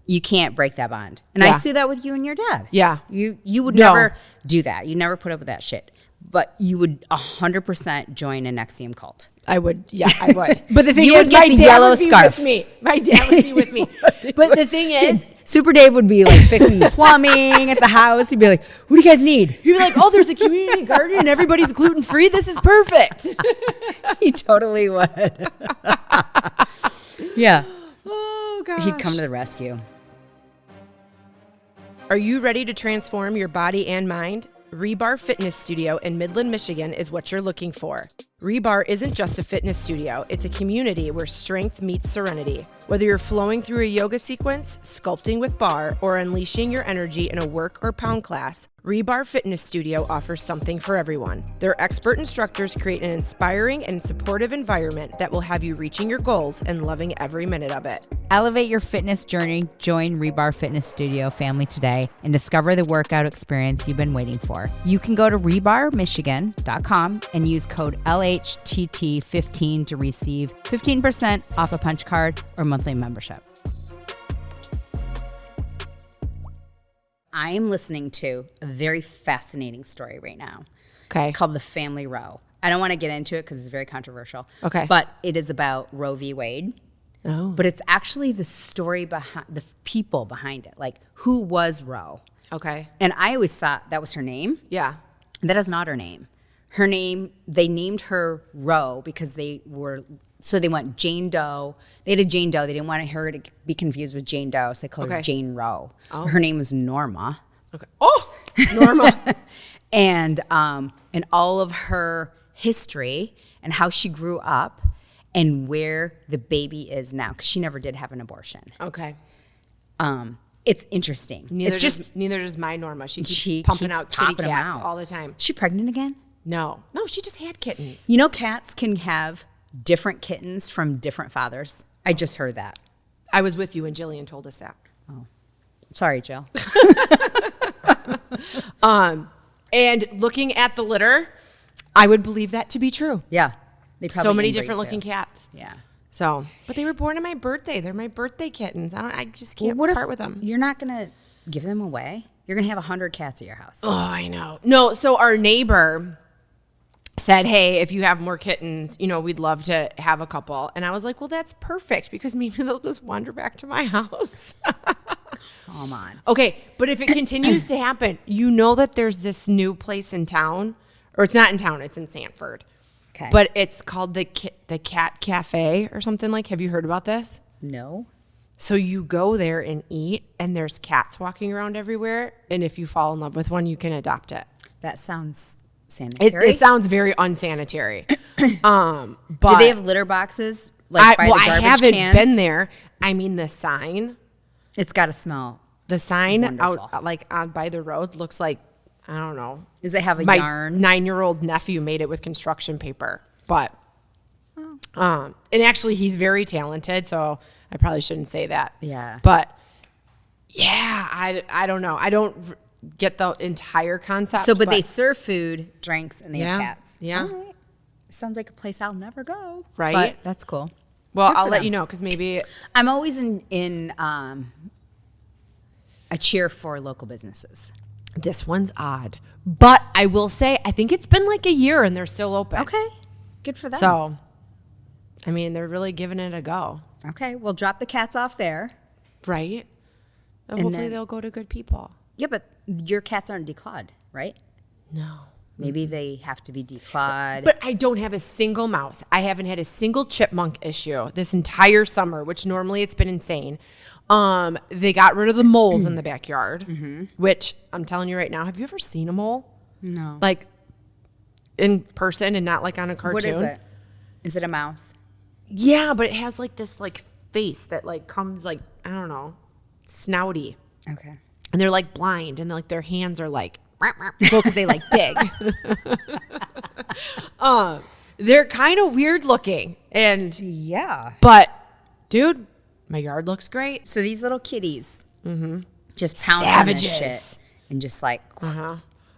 you can't break that bond. And I see that with you and your dad. Yeah. You would never do that. You never put up with that shit. But you would 100% join an NXIVM cult. I would. Yeah, I would. But the thing You is, would get my the dad yellow would be scarf. with me. My dad would be with me. But the thing is, Super Dave would be like fixing the plumbing at the house. He'd be like, "What do you guys need?" he'd be like, "Oh, there's a community garden and everybody's gluten free. This is perfect." He totally would. Yeah. Oh gosh. He'd come to the rescue. Are you ready to transform your body and mind? Rebar Fitness Studio in Midland, Michigan is what you're looking for. Rebar isn't just a fitness studio, it's a community where strength meets serenity. Whether you're flowing through a yoga sequence, sculpting with bar, or unleashing your energy in a work or pound class, Rebar Fitness Studio offers something for everyone. Their expert instructors create an inspiring and supportive environment that will have you reaching your goals and loving every minute of it. Elevate your fitness journey. Join Rebar Fitness Studio family today and discover the workout experience you've been waiting for. You can go to rebarmichigan.com and use code LHTT15 to receive 15% off a punch card or monthly membership. I am listening to a very fascinating story right now. Okay. It's called The Family Roe. I don't want to get into it because it's very controversial. Okay. But it is about Roe v. Wade. Oh. But it's actually the story behind the people behind it. Like, who was Roe? Okay. And I always thought that was her name. Yeah. That is not her name. Her name, they named her Roe because they went Jane Doe. They had a Jane Doe. They didn't want her to be confused with Jane Doe, so they called her Jane Roe. Oh. Her name was Norma. Okay. Oh, Norma. And all of her history and how she grew up and where the baby is now, because she never did have an abortion. Okay. It's interesting. Neither does my Norma. She keeps pumping out kitty popping 'em cats out. all the time. Is she pregnant again? No, she just had kittens. You know, cats can have different kittens from different fathers. I just heard that. I was with you when Jillian told us that. Sorry, Jill. And looking at the litter, I would believe that to be true. Yeah. They So probably many inbreed different too. looking cats. Yeah. So, but they were born on my birthday. They're my birthday kittens. I just can't What if part with them. you're not going to give them away? You're going to have 100 cats at your house. Oh, I know. No, so our neighbor said, "Hey, if you have more kittens, we'd love to have a couple." And I was like, "Well, that's perfect because maybe they'll just wander back to my house." Come on. Okay, but if it continues to happen, that there's this new place in town, or it's not in town, it's in Sanford. Okay. But it's called the Cat Cafe or something like. Have you heard about this? No. So you go there and eat, and there's cats walking around everywhere. And if you fall in love with one, you can adopt it. That sounds sanitary. It sounds very unsanitary. But do they have litter boxes? Like by the garbage I haven't cans? been there. I mean, the sign It's got to smell. out Wonderful. by the road looks like, I don't know. Does it have a My yarn? 9-year-old nephew made it with construction paper, but and actually he's very talented, so I probably shouldn't say that. Yeah. But yeah, I don't know. I don't get the entire concept. So, but they serve food, drinks, and they have cats. Yeah. All right. Sounds like a place I'll never go. Right? But that's cool. Well, Good I'll for let them. you know because maybe I'm always in a cheer for local businesses. this one's odd. But I will say, I think it's been like a year and they're still open. Okay. Good for them. So, I mean, they're really giving it a go. Okay. We'll drop the cats off there. Right? And And hopefully then- they'll go to good people. Yeah, but your cats aren't declawed, right? No. Maybe they have to be declawed. But I don't have a single mouse. I haven't had a single chipmunk issue this entire summer, which normally it's been insane. They got rid of the moles in the backyard, which I'm telling you right now, have you ever seen a mole? No. Like in person and not like on a cartoon? What is it? Is it a mouse? Yeah, but it has like this like face that like comes like, I don't know, snouty. Okay. And they're like blind and like their hands are like, well, because they like dig. They're kind of weird looking. And, Yeah. but dude, my yard looks great. So these little kitties just pounce on this Savages. shit and just like,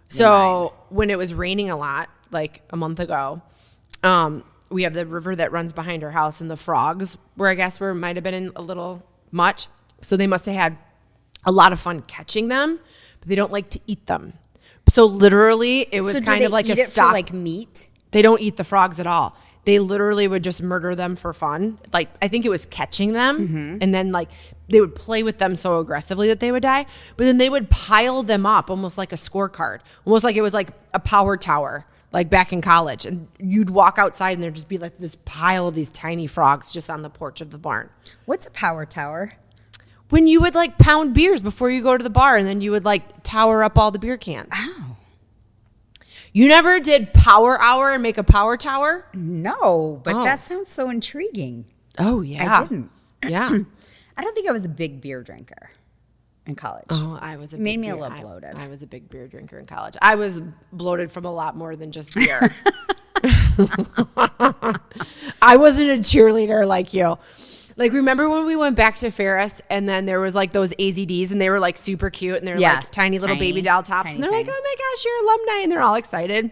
So when it was raining a lot, like a month ago, we have the river that runs behind our house, and the frogs were, I guess, might have been in a little much. So they must have had a lot of fun catching them, but they don't like to eat them. So literally, it was kind of like a stock. For like meat? They don't eat the frogs at all. They literally would just murder them for fun. Like, I think it was catching them, and then like they would play with them so aggressively that they would die. But then they would pile them up almost like a scorecard, almost like it was like a power tower, like back in college. And you'd walk outside and there'd just be like this pile of these tiny frogs just on the porch of the barn. What's a power tower? When you would like pound beers before you go to the bar, and then you would like tower up all the beer cans. Oh. You never did power hour and make a power tower? No, but that sounds so intriguing. Oh, yeah. I didn't. Yeah. I don't think I was a big beer drinker in college. Oh, I was It made me a little bloated. I was a big beer drinker in college. I was bloated from a lot more than just beer. I wasn't a cheerleader like you. Like, remember when we went back to Ferris and then there was like those AZDs and they were like super cute and they're like tiny little baby doll tops and they're like, oh my gosh, you're alumni, and they're all excited.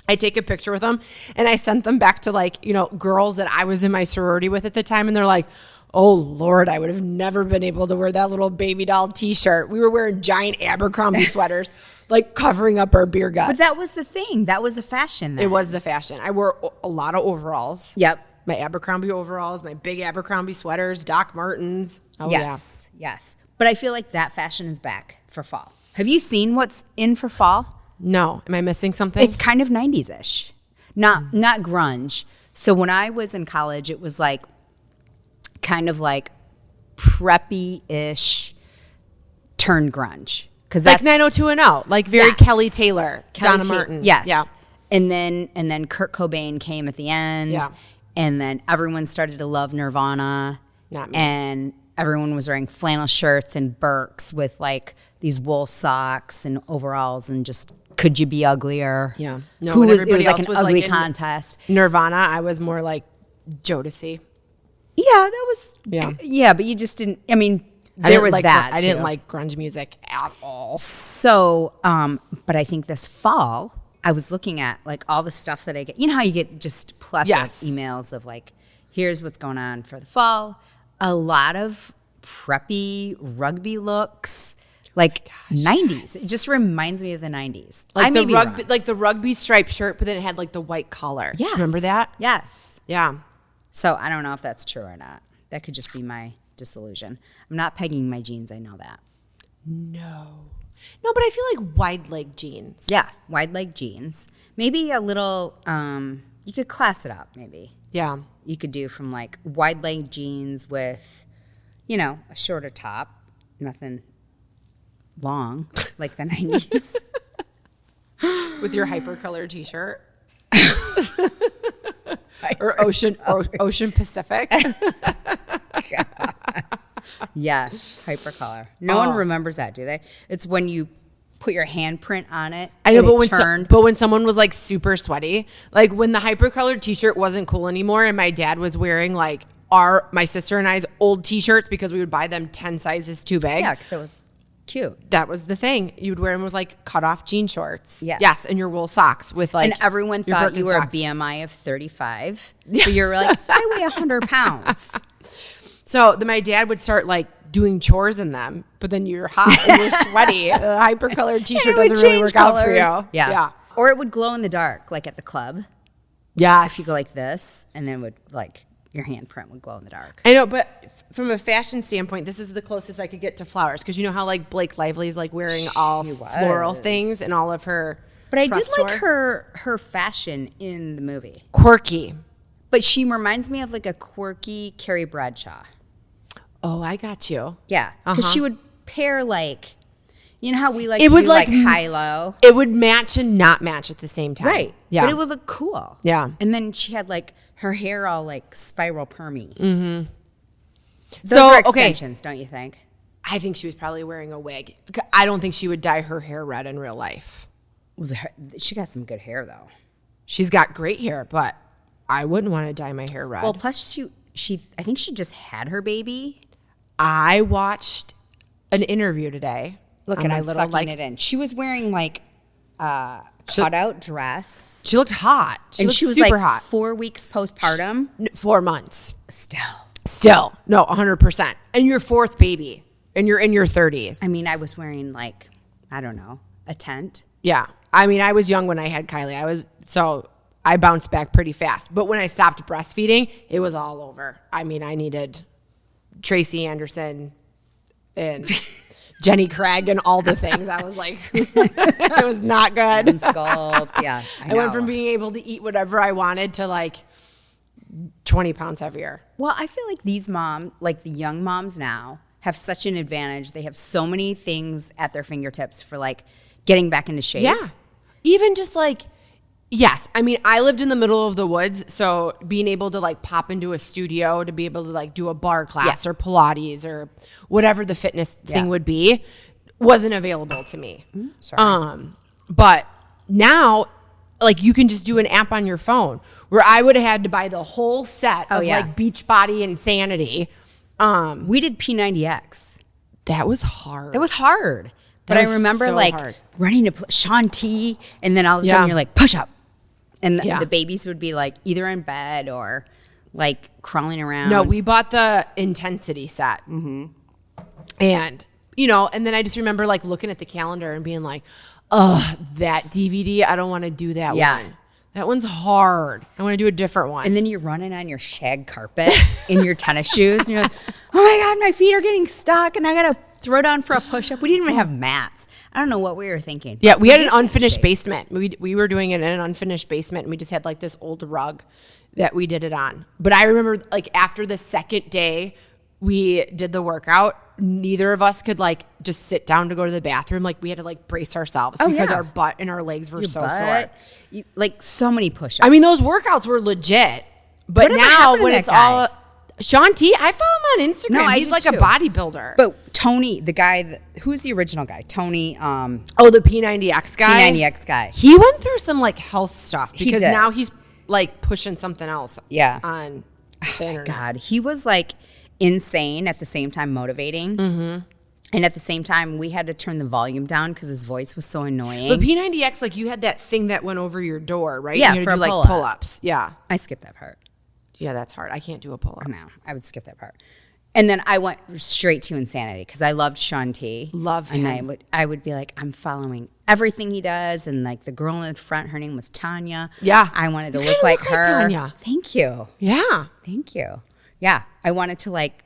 I take a picture with them and I sent them back to like, you know, girls that I was in my sorority with at the time, and they're like, oh Lord, I would have never been able to wear that little baby doll t-shirt. We were wearing giant Abercrombie sweaters, like covering up our beer guts. But that was the thing. That was the fashion then. It was the fashion. I wore a lot of overalls. Yep. My Abercrombie overalls, my big Abercrombie sweaters, Doc Martens. Oh, yes, yes. But I feel like that fashion is back for fall. Have you seen what's in for fall? No. Am I missing something? It's kind of 90s-ish. Not grunge. So when I was in college, it was like kind of like preppy-ish turned grunge. Cause like 90210, like very Kelly Taylor, Donna Martin. Yes. Yeah. And then Kurt Cobain came at the end. Yeah. And then everyone started to love Nirvana. Not me. And everyone was wearing flannel shirts and Birks with like these wool socks and overalls, and just, could you be uglier? Yeah. No, It was everybody like else an was ugly like contest. Nirvana, I was more like Jodeci. Yeah, that was. Yeah. Yeah, but you just didn't. I mean, I there didn't was like that. I didn't too. like grunge music at all. So, but I think this fall, I was looking at like all the stuff that I get. You know how you get just plethora of emails of like, here's what's going on for the fall. A lot of preppy rugby looks, like 90s. It just reminds me of the 90s. Like I may the be rugby, wrong. like the rugby striped shirt, but then it had like the white collar. Yes. Remember that? Yes. Yeah. So I don't know if that's true or not. That could just be my disillusion. I'm not pegging my jeans. I know that. No, but I feel like wide leg jeans. Yeah, wide leg jeans. Maybe a little. You could class it up. Maybe. Yeah. You could do from like wide leg jeans with, you know, a shorter top, nothing long like the 90s. With your hypercolor t-shirt. Or Ocean Pacific. Yes, hypercolor. No one remembers that, do they? It's when you put your handprint on it. I know, and but when someone was like super sweaty, like when the hypercolored t-shirt wasn't cool anymore, and my dad was wearing like my sister and I's old t-shirts because we would buy them 10 sizes too big. Yeah, because it was cute. That was the thing. You would wear them with like cut off jean shorts. Yeah. Yes, and your wool socks with like. And everyone your thought you were Birkenstocks. a BMI of 35. So you were like, I weigh 100 pounds. So then my dad would start like doing chores in them, but then you're hot and you're sweaty. The hypercolored t-shirt doesn't really work out for you. Yeah. Or it would glow in the dark, like at the club. Yes. You go like this, and then would like your handprint would glow in the dark. I know, but from a fashion standpoint, this is the closest I could get to flowers, because you know how like Blake Lively's like wearing all floral things and all of her. But I did press like tour. her fashion in the movie. Quirky. But she reminds me of like a quirky Carrie Bradshaw. Oh, I got you. Yeah, because she would pair like, you know how we like It to would do like high low, It would match and not match at the same time. right? Yeah. But it would look cool. Yeah. And then she had like her hair all like spiral permy. Mm-hmm. Those are extensions, don't you think? I think she was probably wearing a wig. I don't think she would dye her hair red in real life. Well, she got some good hair though. She's got great hair, but I wouldn't want to dye my hair red. Well, plus she I think she just had her baby. I watched an interview today. Look on at my I'm little sucking it in. She was wearing like cutout dress. She looked hot. She was was super like hot. 4 weeks postpartum. 4 months. Still. No, 100%. And your 4th baby. And you're in your 30s. I mean, I was wearing like, I don't know, a tent. Yeah. I mean, I was young when I had Kylie. So I bounced back pretty fast. But when I stopped breastfeeding, it was all over. I mean, I needed Tracy Anderson and Jenny Craig and all the things. I was like, it was not good. Sculpt, yeah. I went from being able to eat whatever I wanted to like 20 pounds heavier. Well, I feel like these moms, like the young moms now, have such an advantage. They have so many things at their fingertips for like getting back into shape. Yeah. Even just like, yes. I mean, I lived in the middle of the woods. So being able to like pop into a studio to be able to like do a bar class or Pilates or whatever the fitness thing would be wasn't available to me. But now like you can just do an app on your phone where I would have had to buy the whole set of like Beachbody Insanity. We did P90X. That was hard. That was hard. But I remember so like running to Sean T, and then all of a sudden you're like, push up. And the babies would be like either in bed or like crawling around. No, we bought the intensity set. Mm-hmm. And, you know, and then I just remember like looking at the calendar and being like, ugh, that DVD, I don't want to do that one. That one's hard. I want to do a different one. And then you're running on your shag carpet in your tennis shoes. And you're like, oh my God, my feet are getting stuck. And I got to throw down for a push-up. We didn't even have mats. I don't know what we were thinking. Yeah, we had an unfinished basement. We were doing it in an unfinished basement. And we just had like this old rug that we did it on. But I remember like after the second day we did the workout, neither of us could like just sit down to go to the bathroom. Like we had to like brace ourselves because our butt and our legs were sore. Like so many push-ups. I mean, those workouts were legit. But now when it's all Sean T, I follow him on Instagram. No, he's like a bodybuilder. But Tony, the guy, who's the original guy? Tony. The P90X guy. P90X guy. He went through some like health stuff because did. now he's like pushing something else. Yeah. On the internet. God, he was like insane at the same time motivating. Mm-hmm. And at the same time, we had to turn the volume down because his voice was so annoying. But P90X, like you had that thing that went over your door, right? Yeah, you had for to do like pull-up. pull-ups. Yeah. I skipped that part. Yeah, that's hard. I can't do a pull-up. No, I would skip that part. And then I went straight to Insanity because I loved Sean T. Love him. And I would be like, I'm following everything he does. And like the girl in the front, her name was Tanya. Yeah. I wanted to look like her. Tanya. Thank you. Yeah. Thank you. Yeah. I wanted to like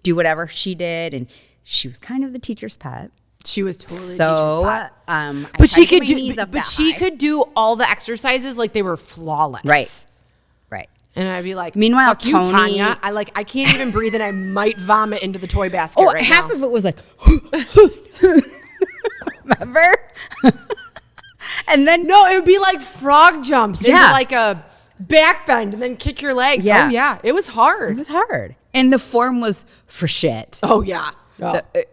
do whatever she did. And she was kind of the teacher's pet. She was totally the teacher's pet. But she could do. But she could do all the exercises like they were flawless. Right. And I'd be like, meanwhile, fuck you, Tony, Tanya. I can't even breathe, and I might vomit into the toy basket right now. Half of it was like, remember? And then no, it would be like frog jumps into like a back bend, and then kick your legs. Yeah. Oh yeah, it was hard. It was hard, and the form was for shit. Oh yeah,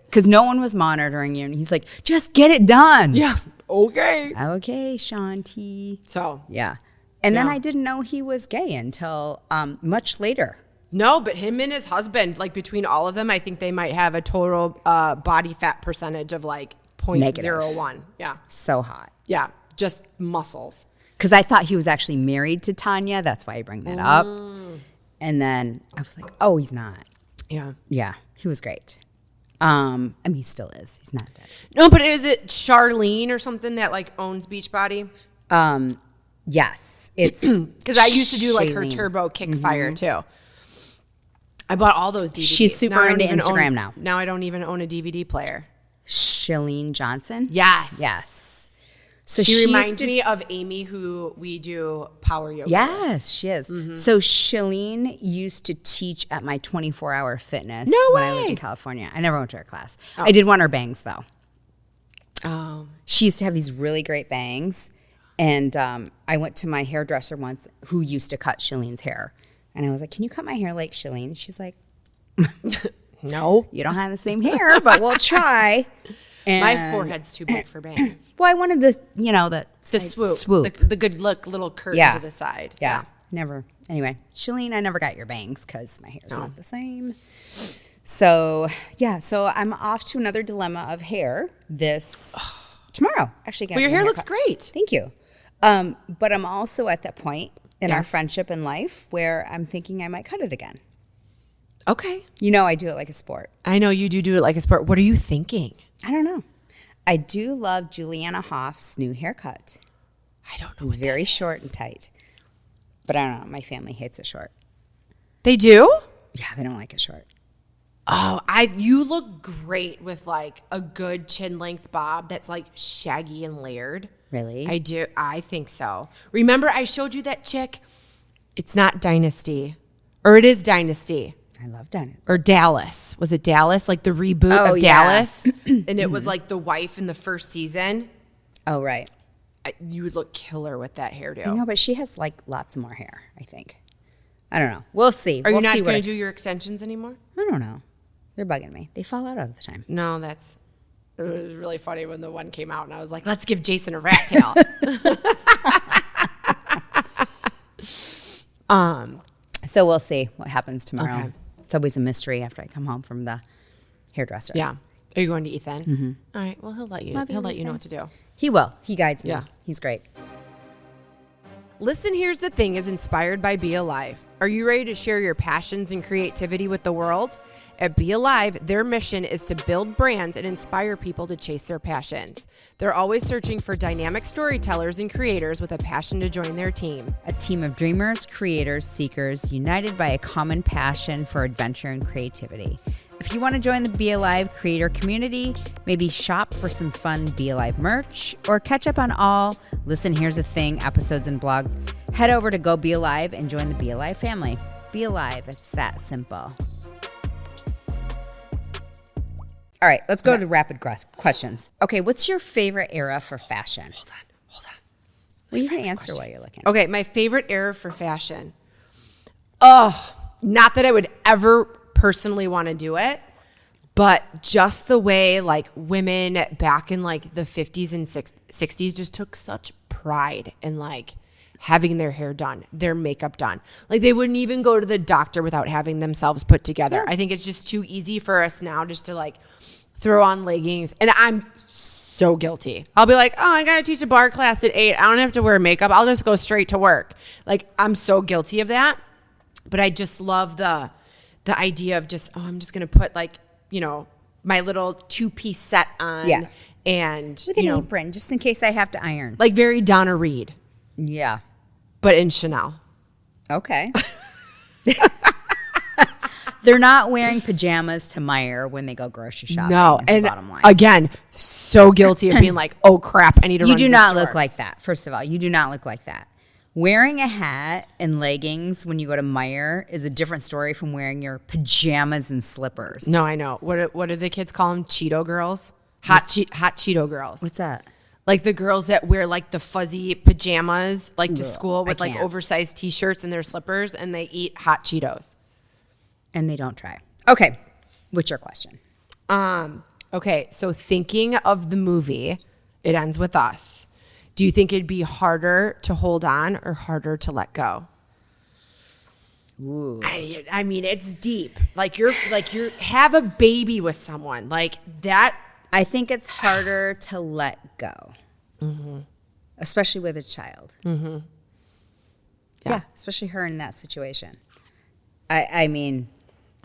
because no one was monitoring you, and he's like, just get it done. Yeah. Okay, Sean T. So yeah. And then I didn't know he was gay until much later. No, but him and his husband, like between all of them, I think they might have a total body fat percentage of like 0.01. Yeah. So hot. Yeah. Just muscles. Because I thought he was actually married to Tanya. That's why I bring that up. And then I was like, oh, he's not. Yeah. Yeah. He was great. I mean, he still is. He's not dead. No, but is it Charlene or something that like owns Beachbody? Yes. It's because I used to do like her turbo kick fire too. I bought all those DVDs. She's super into Instagram now. Now I don't even own a DVD player. Shalene Johnson? Yes. So she reminds me of Amy, who we do power yoga. Yes, she is. Mm-hmm. So Shalene used to teach at my 24-hour fitness when I lived in California. I never went to her class. I did want her bangs though. Oh. She used to have these really great bangs. And I went to my hairdresser once who used to cut Shalene's hair. And I was like, can you cut my hair like Shalene? She's like, no. You don't have the same hair, but we'll try. And my forehead's too big for bangs. Well, I wanted the swoop. The good look, little curve to the side. Yeah. Never. Anyway, Shalene, I never got your bangs because my hair's not the same. So, yeah. So I'm off to another dilemma of hair this Tomorrow. Actually, Well, your hair looks great. Thank you. But I'm also at that point in our friendship and life where I'm thinking I might cut it again. Okay. You know, I do it like a sport. I know you do it like a sport. What are you thinking? I don't know. I do love Juliana Hoff's new haircut. I don't know. It's very short and tight. But I don't know. My family hates it short. They do? Yeah, they don't like it short. Oh, you look great with like a good chin length bob that's like shaggy and layered. Really? I do. I think so. Remember I showed you that chick? It's not Dynasty. Or it is Dynasty. I love Dynasty. Or Dallas. Was it Dallas? Like the reboot of Dallas? And it was like the wife in the first season. Oh, right. You would look killer with that hairdo. I know, but she has like lots more hair, I think. I don't know. We'll see. Are you not going to do your extensions anymore? I don't know. They're bugging me. They fall out all the time. No, it was really funny when the one came out and I was like, let's give Jason a rat tail. So we'll see what happens tomorrow. Okay. It's always a mystery after I come home from the hairdresser. Yeah. Are you going to Ethan? Mm-hmm. All right. Well, he'll let you know what to do. He will. He guides me. Yeah. He's great. Listen Here's the Thing is inspired by Be Alive. Are you ready to share your passions and creativity with the world? At Be Alive, their mission is to build brands and inspire people to chase their passions. They're always searching for dynamic storytellers and creators with a passion to join their team. A team of dreamers, creators, seekers, united by a common passion for adventure and creativity. If you want to join the Be Alive creator community, maybe shop for some fun Be Alive merch, or catch up on all Listen Here's the Thing episodes and blogs, head over to Go Be Alive and join the Be Alive family. Be Alive, it's that simple. All right, let's go to rapid questions. Okay, what's your favorite era for fashion? Hold on. Well, you can answer while you're looking. Okay, my favorite era for fashion. Oh, not that I would ever personally want to do it, but just the way like women back in like the 50s and 60s just took such pride in like having their hair done, their makeup done. Like they wouldn't even go to the doctor without having themselves put together. Yeah. I think it's just too easy for us now just to like throw on leggings. And I'm so guilty. I'll be like, oh, I got to teach a bar class at 8. I don't have to wear makeup. I'll just go straight to work. Like I'm so guilty of that. But I just love the idea of just, I'm just going to put like, my little 2-piece set on. Yeah. And with an apron, just in case I have to iron. Like very Donna Reed. Yeah. But in Chanel. Okay. They're not wearing pajamas to Meijer when they go grocery shopping. No. And bottom line. Again, so guilty of being like, oh crap, I need to run to the store. You do not look like that. First of all, you do not look like that. Wearing a hat and leggings when you go to Meijer is a different story from wearing your pajamas and slippers. No, I know. What do the kids call them? Cheeto girls? Hot Cheeto girls. What's that? Like the girls that wear like the fuzzy pajamas like to school with like oversized t-shirts and their slippers, and they eat hot Cheetos. And they don't try. Okay. What's your question? Okay, so thinking of the movie, It Ends With Us. Do you think it'd be harder to hold on or harder to let go? Ooh. I mean, it's deep. Like you're have a baby with someone like that. I think it's harder to let go, especially with a child. Mm-hmm. Yeah, especially her in that situation. I mean,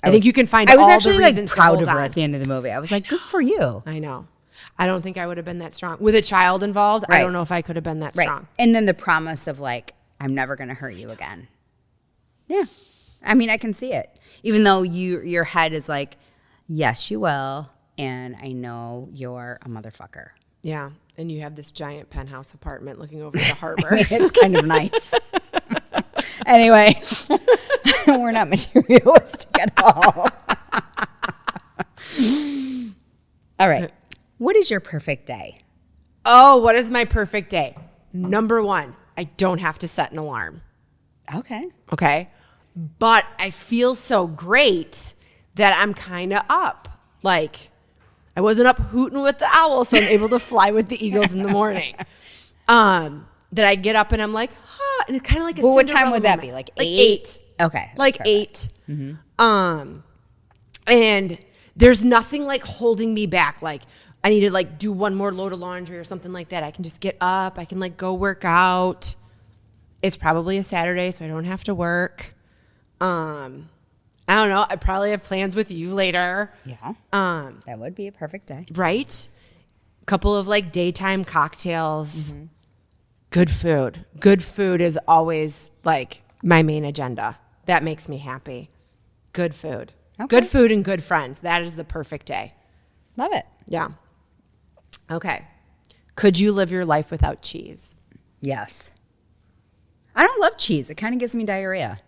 I think you can find. I was all actually the reasons like proud of her on. at the end of the movie. I was like, good for you. I know. I don't think I would have been that strong with a child involved. Right. I don't know if I could have been that strong. And then the promise of like, I'm never going to hurt you again. Yeah. I mean, I can see it. Even though your head is like, yes, you will. And I know you're a motherfucker. Yeah. And you have this giant penthouse apartment looking over the harbor. It's kind of nice. Anyway, we're not materialistic at all. All right. What is your perfect day? Oh, what is my perfect day? Number 1, I don't have to set an alarm. Okay. But I feel so great that I'm kind of up. Like, I wasn't up hooting with the owl, so I'm able to fly with the eagles in the morning. That I get up and I'm like, and it's kind of like a what time would that be? Like 8? Okay. Like perfect. 8. Mm-hmm. And there's nothing like holding me back. Like, I need to like do one more load of laundry or something like that, I can just get up. I can like go work out. It's probably a Saturday, so I don't have to work. I don't know. I probably have plans with you later. Yeah. That would be a perfect day. Right? A couple of like daytime cocktails. Mm-hmm. Good food. Good food is always like my main agenda. That makes me happy. Good food. Okay. Good food and good friends. That is the perfect day. Love it. Yeah. Okay. Could you live your life without cheese? Yes. I don't love cheese. It kind of gives me diarrhea.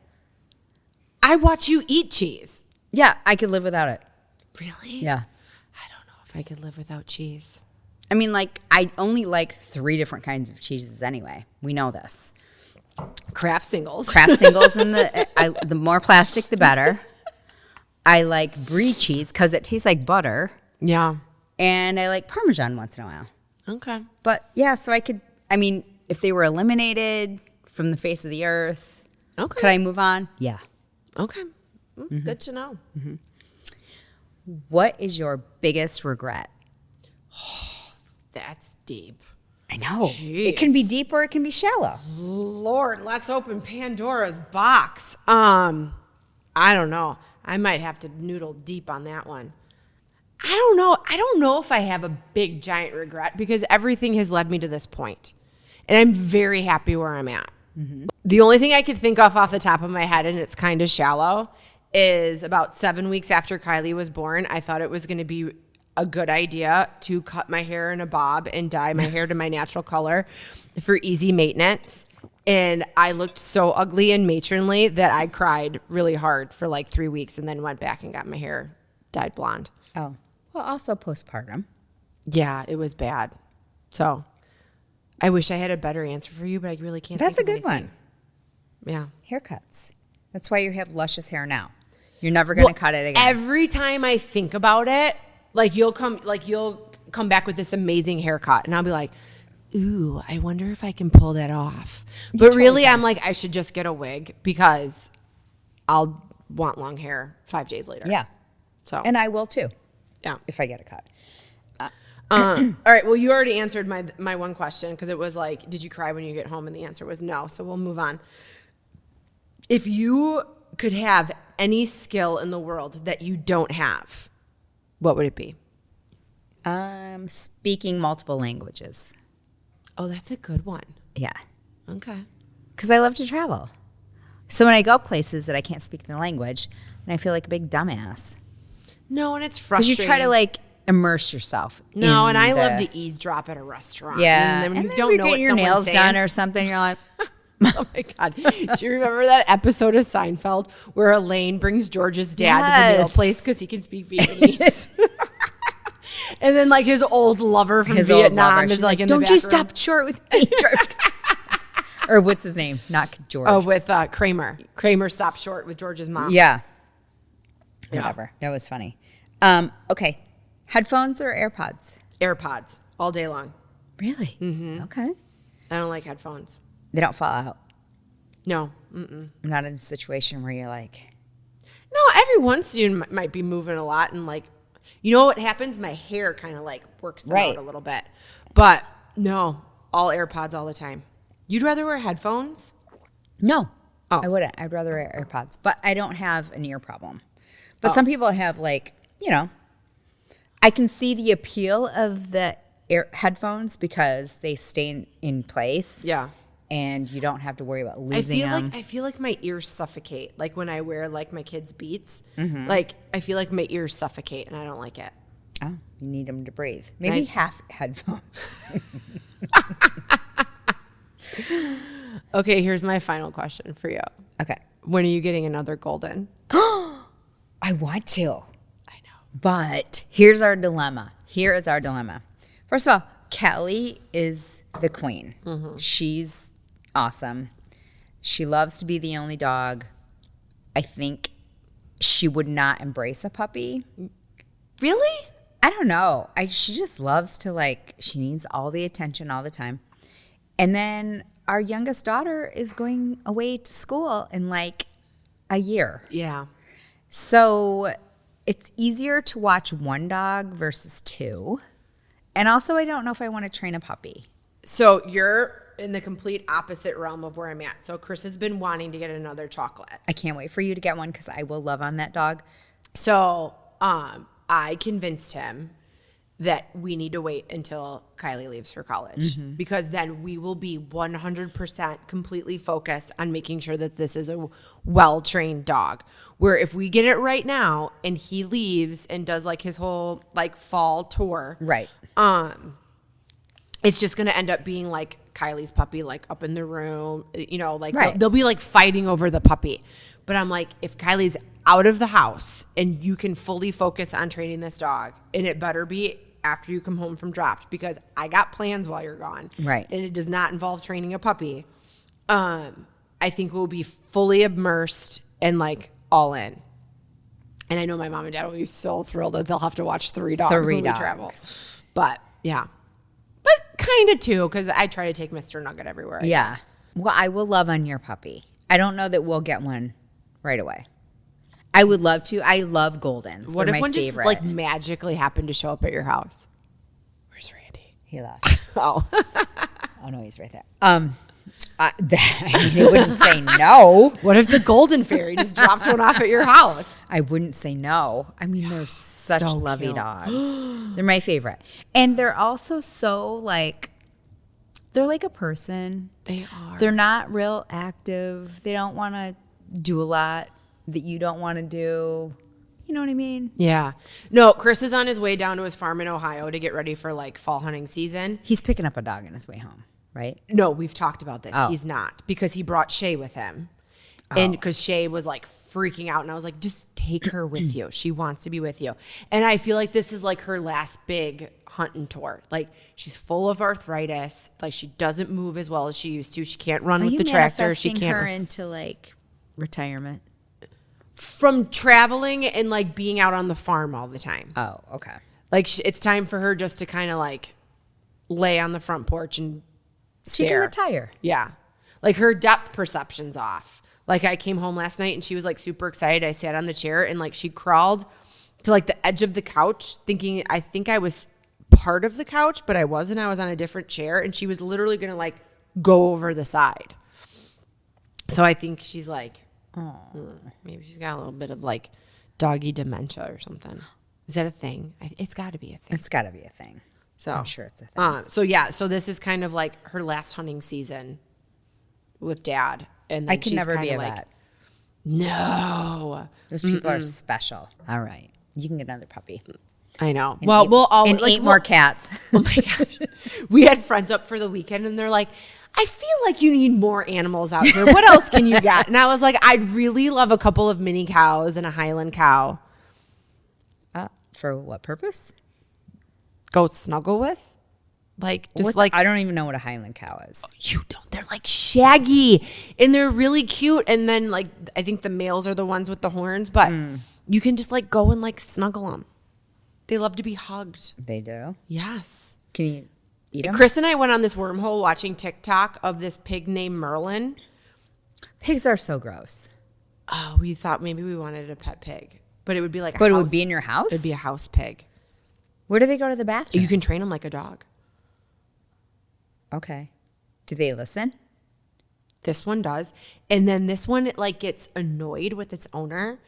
I watch you eat cheese. Yeah, I could live without it. Really? Yeah. I don't know if I could live without cheese. I mean, like, I only like 3 different kinds of cheeses anyway. We know this. Kraft singles. Kraft singles, and the more plastic, the better. I like brie cheese because it tastes like butter. Yeah. And I like Parmesan once in a while. Okay. But, yeah, so I mean, if they were eliminated from the face of the earth, could I move on? Yeah. Okay. Mm-hmm. Good to know. Mm-hmm. What is your biggest regret? Oh, that's deep. I know. Jeez. It can be deep or it can be shallow. Lord, let's open Pandora's box. I don't know. I might have to noodle deep on that one. I don't know. I don't know if I have a big, giant regret because everything has led me to this point. And I'm very happy where I'm at. Mm-hmm. The only thing I could think of off the top of my head, and it's kind of shallow, is about 7 weeks after Kylie was born, I thought it was going to be a good idea to cut my hair in a bob and dye my hair to my natural color for easy maintenance. And I looked so ugly and matronly that I cried really hard for like 3 weeks and then went back and got my hair dyed blonde. Oh. Well, also postpartum. Yeah, it was bad. So I wish I had a better answer for you, but I really can't. That's think a of good anything. one. Yeah. Haircuts. That's why you have luscious hair now. You're never going to cut it again. Every time I think about it, you'll come back with this amazing haircut, and I'll be like, ooh, I wonder if I can pull that off. But really, I'm like, I should just get a wig because I'll want long hair 5 days later. Yeah. So. And I will too. Yeah. If I get a cut. All right. Well, you already answered my one question because it was like, did you cry when you get home? And the answer was no. So we'll move on. If you could have any skill in the world that you don't have, what would it be? Speaking multiple languages. Oh, that's a good one. Yeah. Okay. Because I love to travel. So when I go places that I can't speak the language, and I feel like a big dumbass. No, and it's frustrating. Because you try to like immerse yourself. No, and I love to eavesdrop at a restaurant. Yeah. And then when and you then don't know what your someone's nails saying. done or something, you're like, oh my God. Do you remember that episode of Seinfeld where Elaine brings George's dad to the meal place because he can speak Vietnamese? And then like his old lover from Vietnam is like in the back Don't you room. stop short with me, George. Or what's his name? Not George. Oh, with Kramer. Kramer stopped short with George's mom. Yeah. Yeah. Whatever. That was funny. Okay. Headphones or AirPods? AirPods all day long. Really? Mm-hmm. Okay. I don't like headphones. They don't fall out. No. Mm-mm. I'm not in a situation where you're like. No, every once you might be moving a lot and like, you know what happens? My hair kind of like works them out a little bit. But no, all AirPods all the time. You'd rather wear headphones? No. Oh. I wouldn't. I'd rather wear AirPods. But I don't have an ear problem. But some people have like, I can see the appeal of the headphones because they stay in place. Yeah. And you don't have to worry about losing them. I feel like my ears suffocate. Like when I wear like my kids' Beats, Mm-hmm. like I feel like my ears suffocate and I don't like it. Oh, you need them to breathe. Maybe half headphones. Okay, here's my final question for you. Okay. When are you getting another golden? I want to. I know. But here's our dilemma. Here is our dilemma. First of all, Kelly is the queen. Mm-hmm. She's awesome. She loves to be the only dog. I think she would not embrace a puppy. Really? I don't know. She just loves to she needs all the attention all the time. And then our youngest daughter is going away to school in a year. Yeah. So it's easier to watch one dog versus two. And also, I don't know if I want to train a puppy. So you're in the complete opposite realm of where I'm at. So Chris has been wanting to get another chocolate. I can't wait for you to get one because I will love on that dog. So I convinced him that we need to wait until Kylie leaves for college because then we will be 100% completely focused on making sure that this is a well-trained dog. Where if we get it right now and he leaves and does like his whole like fall tour, Right. It's just going to end up being like Kylie's puppy, like up in the room, you know, like Right. they'll be like fighting over the puppy. But I'm like, if Kylie's out of the house and you can fully focus on training this dog, and it better be after you come home from dropped because I got plans while you're gone. Right. And it does not involve training a puppy. I think we'll be fully immersed and like all in. And I know my mom and dad will be so thrilled that they'll have to watch 3 dogs when we travel. But yeah. But kind of too, because I try to take Mr. Nugget everywhere. Yeah. Well, I will love on your puppy. I don't know that we'll get one right away. I would love to. I love Goldens. What They're if my one favorite. just like magically happened to show up at your house? Where's Randy? He left. Oh. Oh no, he's right there. I mean, I wouldn't say no. What if the golden fairy just dropped one off at your house? I wouldn't say no. I mean, they're such So lovely cute. dogs. They're my favorite. And they're also so like, they're like a person. They are. They're not real active. They don't want to do a lot that you don't want to do. You know what I mean? Yeah. No, Chris is on his way down to his farm in Ohio to get ready for like fall hunting season. He's picking up a dog on his way home, right? No, we've talked about this. Oh. He's not because he brought Shay with him. And because Shay was like freaking out, and I was like, just take her with you. She wants to be with you. And I feel like this is like her last big hunting tour. Like she's full of arthritis. Like she doesn't move as well as she used to. She can't run with the tractor. She can't her into like retirement. from traveling and like being out on the farm all the time. Oh, okay. Like it's time for her just to kind of like lay on the front porch and She can stare. retire. Yeah. Like her depth perception's off. Like I came home last night and she was like super excited. I sat on the chair and like she crawled to like the edge of the couch thinking I think I was part of the couch, but I wasn't. I was on a different chair and she was literally going to like go over the side. So I think she's like, maybe she's got a little bit of like doggy dementia or something. Is that a thing? It's got to be a thing. It's got to be a thing. So I'm sure it's a thing. So yeah, so this is kind of like her last hunting season with Dad, and then I can she's never be kinda a like, vet. No, Those people are special. All right. You can get another puppy. I know. And Well, eat- we'll always and like, 8 more cats. Oh my gosh, we had friends up for the weekend, and they're like, I feel like you need more animals out here. What else can you get? And I was like, I'd really love a couple of mini cows and a Highland cow. For what purpose? Go snuggle with. Like just like I don't even know what a Highland cow is. you don't. They're like shaggy and they're really cute. And then like I think the males are the ones with the horns, but you can just like go and like snuggle them. They love to be hugged. They do. Yes. Can you eat them? Chris and I went on this wormhole watching TikTok of this pig named Merlin. Pigs are so gross. Oh, we thought maybe we wanted a pet pig, but it would be like But it would be in your house? It would be a house pig. Where do they go to the bathroom? You can train them like a dog. Okay. Do they listen? This one does. And then this one like gets annoyed with its owner.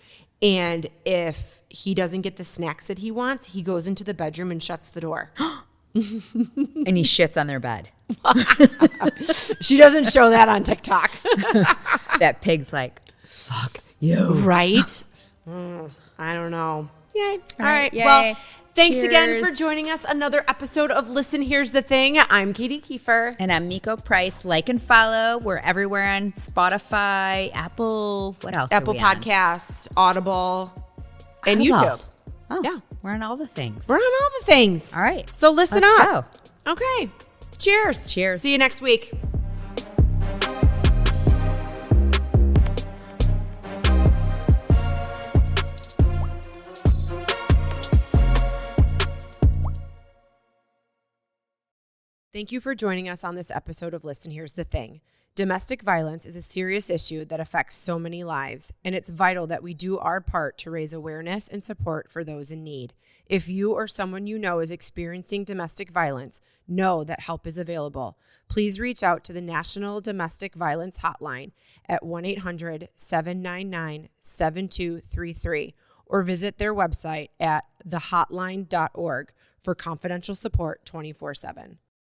And if he doesn't get the snacks that he wants, he goes into the bedroom and shuts the door. And he shits on their bed. She doesn't show that on TikTok. That pig's like, fuck you. Right? I don't know. Yay. All right. Yay. Well, thanks again Cheers. for joining us. Another episode of Listen, Here's the Thing. I'm Katie Kiefer. And I'm Meko Price. Like and follow. We're everywhere on Spotify, Apple, what else? Apple are we on? Podcasts, Audible, and Audible. YouTube. Oh, Yeah. We're on all the things. We're on all the things. All right. So listen Let's up. Okay. Cheers. Cheers. See you next week. Thank you for joining us on this episode of Listen Here's the Thing. Domestic violence is a serious issue that affects so many lives, and it's vital that we do our part to raise awareness and support for those in need. If you or someone you know is experiencing domestic violence, know that help is available. Please reach out to the National Domestic Violence Hotline at 1-800-799-7233 or visit their website at thehotline.org for confidential support 24/7.